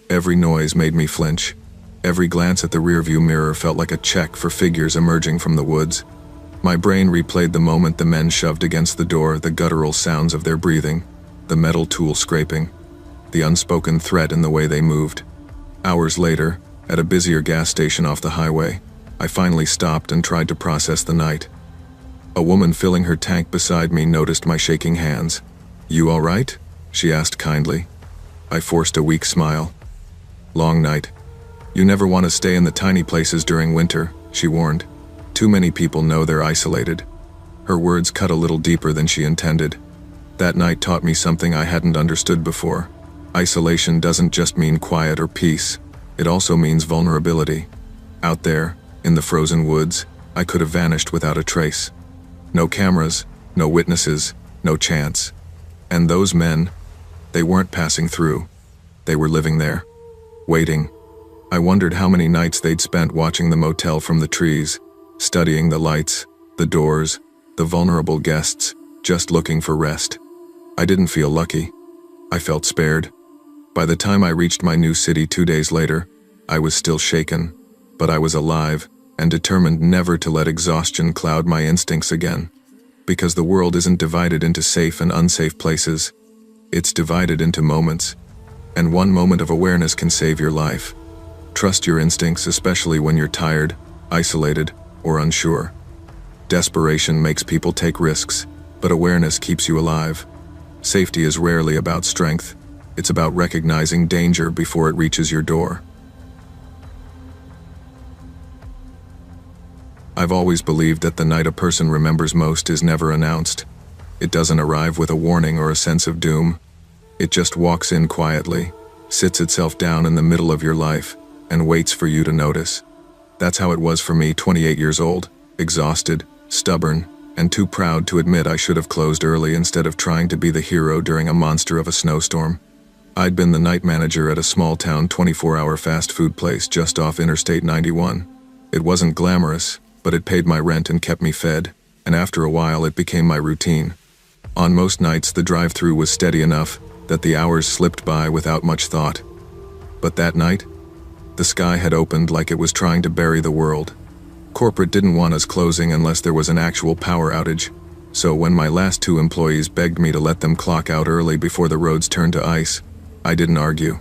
Every noise made me flinch. Every glance at the rearview mirror felt like a check for figures emerging from the woods. My brain replayed the moment the men shoved against the door, the guttural sounds of their breathing, the metal tool scraping, the unspoken threat in the way they moved. Hours later, at a busier gas station off the highway, I finally stopped and tried to process the night. A woman filling her tank beside me noticed my shaking hands. "You all right?" she asked kindly. I forced a weak smile. "Long night. You never want to stay in the tiny places during winter," she warned. "Too many people know they're isolated." Her words cut a little deeper than she intended. That night taught me something I hadn't understood before. Isolation doesn't just mean quiet or peace. It also means vulnerability. Out there, in the frozen woods, I could have vanished without a trace. No cameras, no witnesses, no chance. And those men, they weren't passing through. They were living there, waiting. I wondered how many nights they'd spent watching the motel from the trees, studying the lights, the doors, the vulnerable guests, just looking for rest. I didn't feel lucky. I felt spared. By the time I reached my new city 2 days later, I was still shaken, but I was alive and determined never to let exhaustion cloud my instincts again. Because the world isn't divided into safe and unsafe places. It's divided into moments, and one moment of awareness can save your life. Trust your instincts, especially when you're tired, isolated, or unsure. Desperation makes people take risks, but awareness keeps you alive. Safety is rarely about strength. It's about recognizing danger before it reaches your door. I've always believed that the night a person remembers most is never announced. It doesn't arrive with a warning or a sense of doom. It just walks in quietly, sits itself down in the middle of your life, and waits for you to notice. That's how it was for me, 28 years old, exhausted, stubborn, and too proud to admit I should have closed early instead of trying to be the hero during a monster of a snowstorm. I'd been the night manager at a small-town 24-hour fast food place just off Interstate 91. It wasn't glamorous, but it paid my rent and kept me fed, and after a while it became my routine. On most nights the drive-through was steady enough that the hours slipped by without much thought. But that night, the sky had opened like it was trying to bury the world. Corporate didn't want us closing unless there was an actual power outage, so when my last 2 employees begged me to let them clock out early before the roads turned to ice, I didn't argue.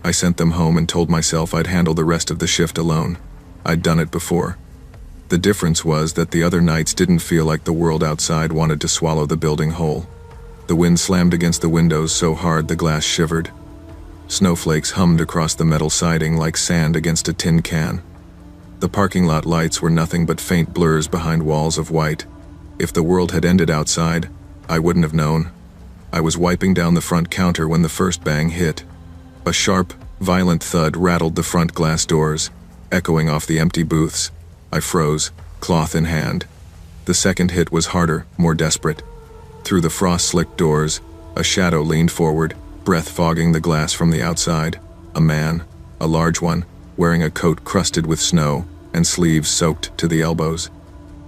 I sent them home and told myself I'd handle the rest of the shift alone. I'd done it before. The difference was that the other nights didn't feel like the world outside wanted to swallow the building whole. The wind slammed against the windows so hard the glass shivered. Snowflakes hummed across the metal siding like sand against a tin can. The parking lot lights were nothing but faint blurs behind walls of white. If the world had ended outside, I wouldn't have known. I was wiping down the front counter when the first bang hit. A sharp, violent thud rattled the front glass doors, echoing off the empty booths. I froze, cloth in hand. The second hit was harder, more desperate. Through the frost-slicked doors, a shadow leaned forward, breath fogging the glass from the outside. A man, a large one, wearing a coat crusted with snow and sleeves soaked to the elbows.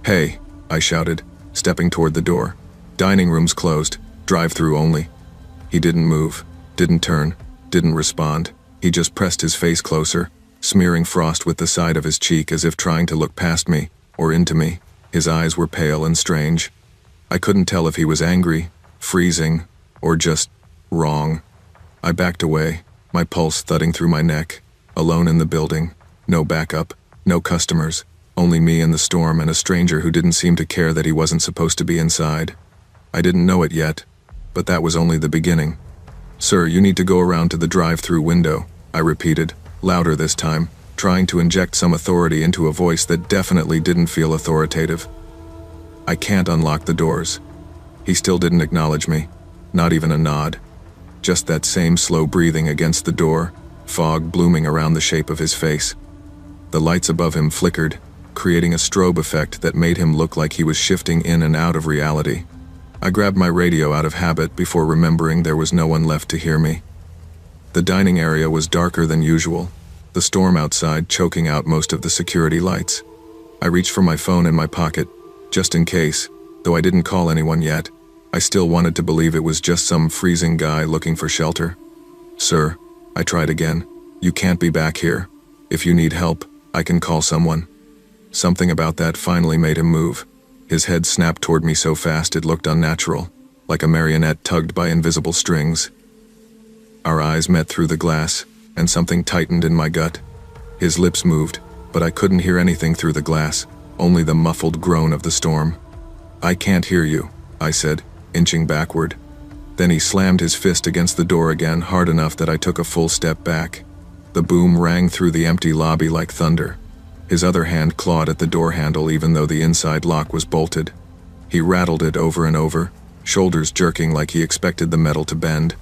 "Hey," I shouted, stepping toward the door. "Dining room's closed, drive-through only." He didn't move, didn't turn, didn't respond. He just pressed his face closer, smearing frost with the side of his cheek as if trying to look past me, or into me. His eyes were pale and strange. I couldn't tell if he was angry, freezing, or just wrong. I backed away, my pulse thudding through my neck. Alone in the building, no backup, no customers, only me and the storm and a stranger who didn't seem to care that he wasn't supposed to be inside. I didn't know it yet, but that was only the beginning. "Sir, you need to go around to the drive-through window," I repeated, louder this time, trying to inject some authority into a voice that definitely didn't feel authoritative. "I can't unlock the doors." He still didn't acknowledge me, not even a nod. Just that same slow breathing against the door, fog blooming around the shape of his face. The lights above him flickered, creating a strobe effect that made him look like he was shifting in and out of reality. I grabbed my radio out of habit before remembering there was no one left to hear me. The dining area was darker than usual, the storm outside choking out most of the security lights. I reached for my phone in my pocket, just in case, though I didn't call anyone yet. I still wanted to believe it was just some freezing guy looking for shelter. "Sir," I tried again, "you can't be back here. If you need help, I can call someone." Something about that finally made him move. His head snapped toward me so fast it looked unnatural, like a marionette tugged by invisible strings. Our eyes met through the glass, and something tightened in my gut. His lips moved, but I couldn't hear anything through the glass, only the muffled groan of the storm. "I can't hear you," I said, inching backward. Then he slammed his fist against the door again hard enough that I took a full step back. The boom rang through the empty lobby like thunder. His other hand clawed at the door handle even though the inside lock was bolted. He rattled it over and over, shoulders jerking like he expected the metal to bend.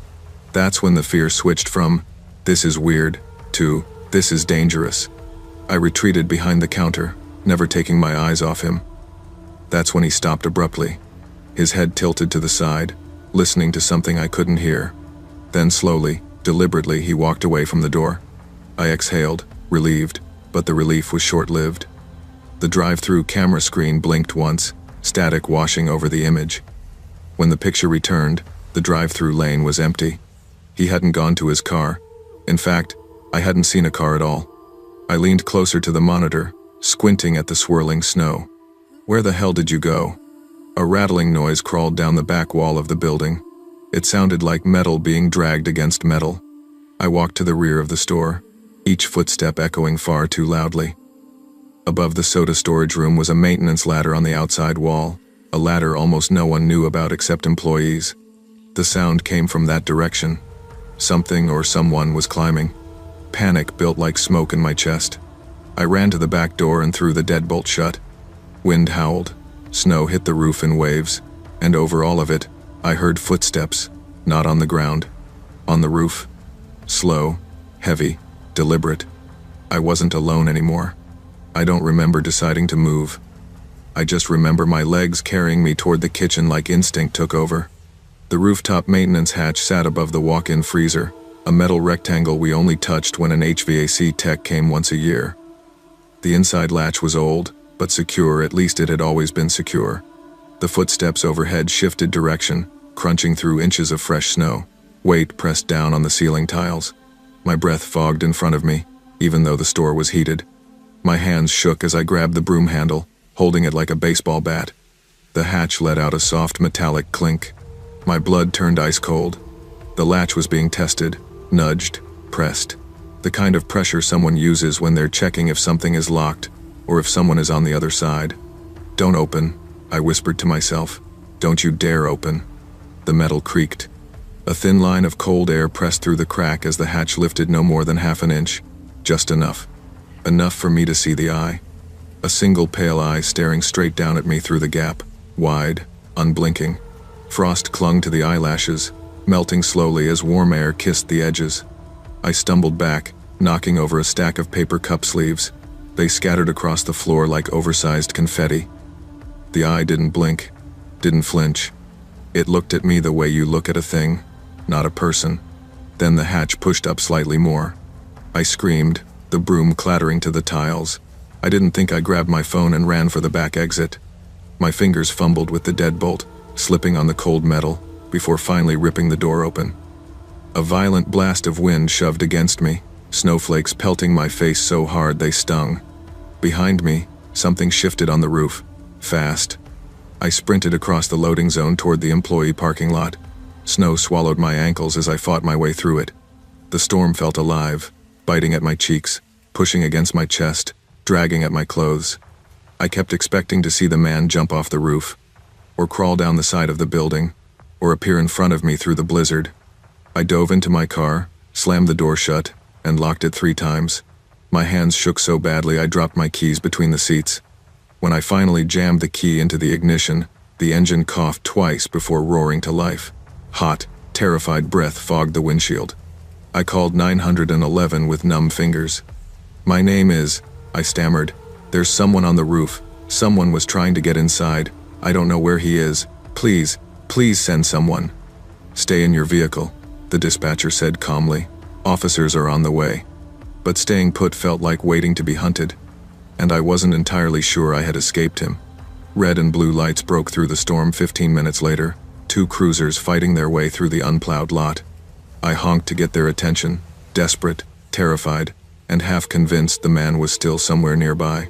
That's when the fear switched from, "This is weird," to, "This is dangerous." I retreated behind the counter, never taking my eyes off him. That's when he stopped abruptly. His head tilted to the side, listening to something I couldn't hear. Then slowly, deliberately, he walked away from the door. I exhaled, relieved, but the relief was short-lived. The drive-through camera screen blinked once, static washing over the image. When the picture returned, the drive-through lane was empty. He hadn't gone to his car. In fact, I hadn't seen a car at all. I leaned closer to the monitor, squinting at the swirling snow. "Where the hell did you go?" A rattling noise crawled down the back wall of the building. It sounded like metal being dragged against metal. I walked to the rear of the store, each footstep echoing far too loudly. Above the soda storage room was a maintenance ladder on the outside wall, a ladder almost no one knew about except employees. The sound came from that direction. Something or someone was climbing. Panic built like smoke in my chest. I ran to the back door and threw the deadbolt shut. Wind howled, snow hit the roof in waves, and over all of it, I heard footsteps, not on the ground, on the roof. Slow, heavy, deliberate. I wasn't alone anymore. I don't remember deciding to move. I just remember my legs carrying me toward the kitchen like instinct took over. The rooftop maintenance hatch sat above the walk-in freezer, a metal rectangle we only touched when an HVAC tech came once a year. The inside latch was old, but secure, at least it had always been secure. The footsteps overhead shifted direction, crunching through inches of fresh snow. Weight pressed down on the ceiling tiles. My breath fogged in front of me, even though the store was heated. My hands shook as I grabbed the broom handle, holding it like a baseball bat. The hatch let out a soft metallic clink. My blood turned ice cold. The latch was being tested, nudged, pressed. The kind of pressure someone uses when they're checking if something is locked, or if someone is on the other side. "Don't open," I whispered to myself. "Don't you dare open." The metal creaked. A thin line of cold air pressed through the crack as the hatch lifted no more than half an inch. Just enough. Enough for me to see the eye. A single pale eye staring straight down at me through the gap, wide, unblinking. Frost clung to the eyelashes, melting slowly as warm air kissed the edges. I stumbled back, knocking over a stack of paper cup sleeves. They scattered across the floor like oversized confetti. The eye didn't blink, didn't flinch. It looked at me the way you look at a thing, not a person. Then the hatch pushed up slightly more. I screamed, the broom clattering to the tiles. I didn't think I grabbed my phone and ran for the back exit. My fingers fumbled with the deadbolt, slipping on the cold metal, before finally ripping the door open. A violent blast of wind shoved against me, snowflakes pelting my face so hard they stung. Behind me, something shifted on the roof, fast. I sprinted across the loading zone toward the employee parking lot. Snow swallowed my ankles as I fought my way through it. The storm felt alive, biting at my cheeks, pushing against my chest, dragging at my clothes. I kept expecting to see the man jump off the roof, or crawl down the side of the building, or appear in front of me through the blizzard. I dove into my car, slammed the door shut, and locked it 3 times. My hands shook so badly I dropped my keys between the seats. When I finally jammed the key into the ignition, the engine coughed twice before roaring to life. Hot, terrified breath fogged the windshield. I called 911 with numb fingers. "My name is," I stammered. "There's someone on the roof. Someone was trying to get inside. I don't know where he is. Please, please send someone." "Stay in your vehicle," the dispatcher said calmly. "Officers are on the way." But staying put felt like waiting to be hunted, and I wasn't entirely sure I had escaped him. Red and blue lights broke through the storm 15 minutes later, two cruisers fighting their way through the unplowed lot. I honked to get their attention, desperate, terrified, and half convinced the man was still somewhere nearby.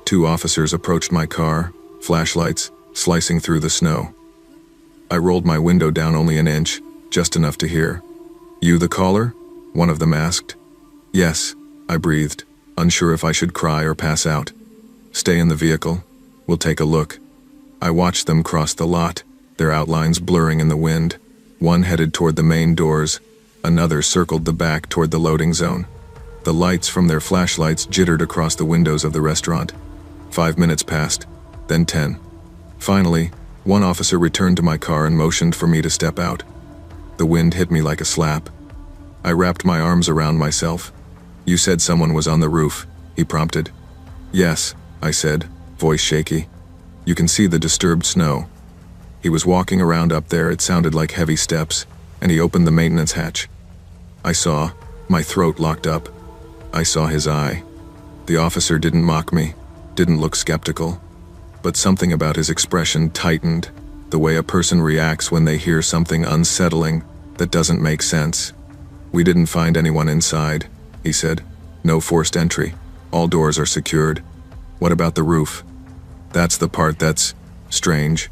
Two officers approached my car, flashlights slicing through the snow. I rolled my window down only an inch, just enough to hear. "You the caller?" one of them asked. "Yes," I breathed, unsure if I should cry or pass out. "Stay in the vehicle. We'll take a look." I watched them cross the lot, their outlines blurring in the wind. One headed toward the main doors, another circled the back toward the loading zone. The lights from their flashlights jittered across the windows of the restaurant. 5 minutes passed, then 10. Finally, one officer returned to my car and motioned for me to step out. The wind hit me like a slap. I wrapped my arms around myself. "You said someone was on the roof," he prompted. "Yes," I said, voice shaky. "You can see the disturbed snow." He was walking around up there, it sounded like heavy steps, and he opened the maintenance hatch. I saw, my throat locked up. I saw his eye. The officer didn't mock me, didn't look skeptical, but something about his expression tightened, the way a person reacts when they hear something unsettling that doesn't make sense. "We didn't find anyone inside," he said. "No forced entry. All doors are secured." "What about the roof?" "That's the part that's strange."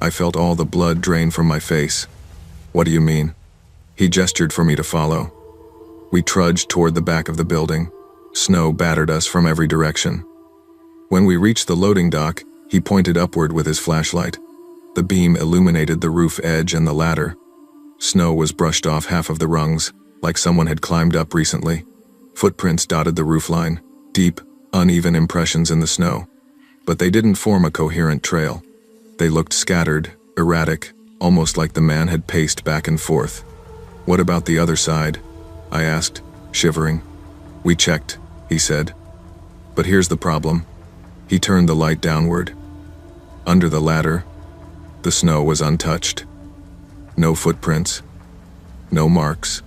I felt all the blood drain from my face. "What do you mean?" He gestured for me to follow. We trudged toward the back of the building. Snow battered us from every direction. When we reached the loading dock, he pointed upward with his flashlight. The beam illuminated the roof edge and the ladder. Snow was brushed off half of the rungs, like someone had climbed up recently. Footprints dotted the roofline, deep, uneven impressions in the snow. But they didn't form a coherent trail. They looked scattered, erratic, almost like the man had paced back and forth. "What about the other side?" I asked, shivering. "We checked," he said. "But here's the problem." He turned the light downward. Under the ladder, the snow was untouched. No footprints. No marks.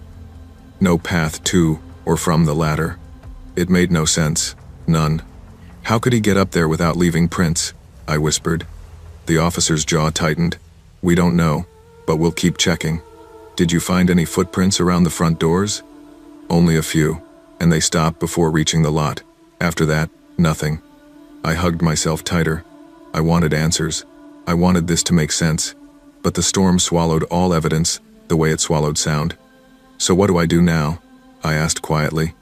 No path to or from the ladder. It made no sense. None. "How could he get up there without leaving prints?" I whispered. The officer's jaw tightened. "We don't know, but we'll keep checking." "Did you find any footprints around the front doors?" "Only a few, and they stopped before reaching the lot. After that, nothing." I hugged myself tighter. I wanted answers. I wanted this to make sense. But the storm swallowed all evidence, the way it swallowed sound. "So what do I do now?" I asked quietly.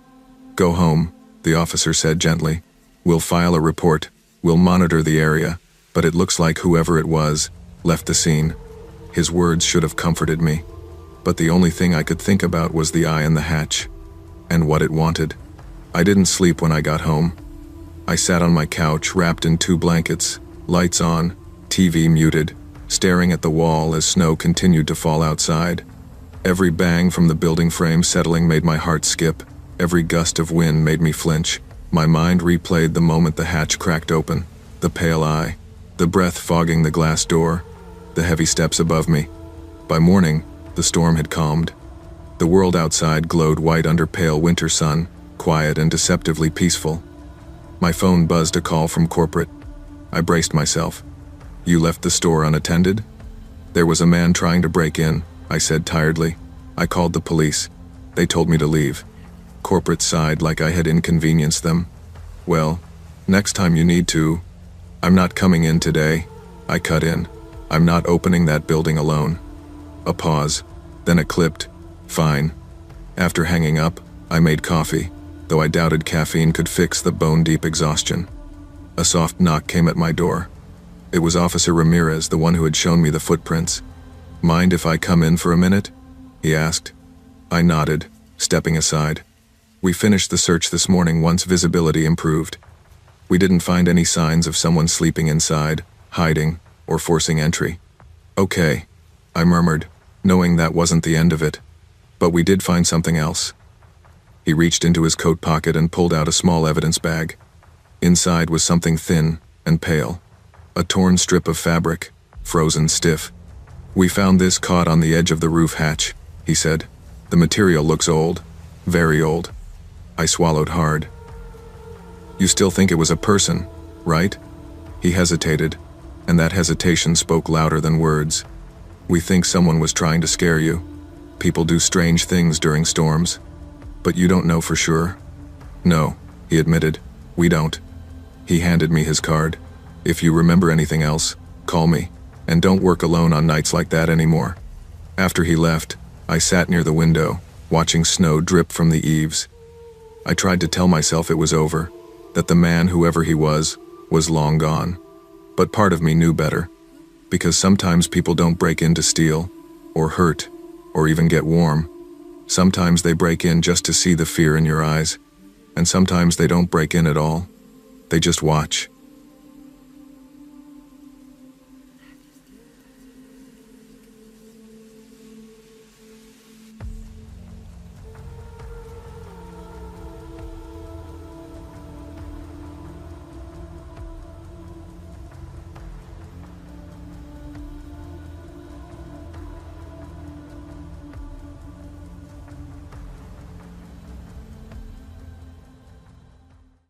"Go home," the officer said gently. "We'll file a report. We'll monitor the area. But it looks like whoever it was left the scene." His words should have comforted me. But the only thing I could think about was the eye in the hatch, and what it wanted. I didn't sleep when I got home. I sat on my couch, wrapped in 2 blankets, lights on, TV muted, staring at the wall as snow continued to fall outside. Every bang from the building frame settling made my heart skip. Every gust of wind made me flinch. My mind replayed the moment the hatch cracked open, the pale eye, the breath fogging the glass door, the heavy steps above me. By morning, the storm had calmed. The world outside glowed white under pale winter sun, quiet and deceptively peaceful. My phone buzzed a call from corporate. I braced myself. "You left the store unattended?" "There was a man trying to break in," I said tiredly. "I called the police. They told me to leave." Corporate sighed like I had inconvenienced them. "Well, next time you need to." "I'm not coming in today," I cut in. "I'm not opening that building alone." A pause, then it clipped. "Fine." After hanging up, I made coffee, though I doubted caffeine could fix the bone-deep exhaustion. A soft knock came at my door. It was Officer Ramirez, the one who had shown me the footprints. "Mind if I come in for a minute?" he asked. I nodded, stepping aside. "We finished the search this morning once visibility improved. We didn't find any signs of someone sleeping inside, hiding, or forcing entry." "Okay," I murmured, knowing that wasn't the end of it. "But we did find something else." He reached into his coat pocket and pulled out a small evidence bag. Inside was something thin and pale. A torn strip of fabric, frozen stiff. "We found this caught on the edge of the roof hatch," he said. "The material looks old, very old." I swallowed hard. "You still think it was a person, right?" He hesitated, and that hesitation spoke louder than words. "We think someone was trying to scare you. People do strange things during storms. But you don't know for sure?" "No," he admitted. "We don't." He handed me his card. "If you remember anything else, call me, and don't work alone on nights like that anymore." After he left, I sat near the window, watching snow drip from the eaves. I tried to tell myself it was over, that the man, whoever he was long gone. But part of me knew better, because sometimes people don't break in to steal, or hurt, or even get warm. Sometimes they break in just to see the fear in your eyes, and sometimes they don't break in at all. They just watch.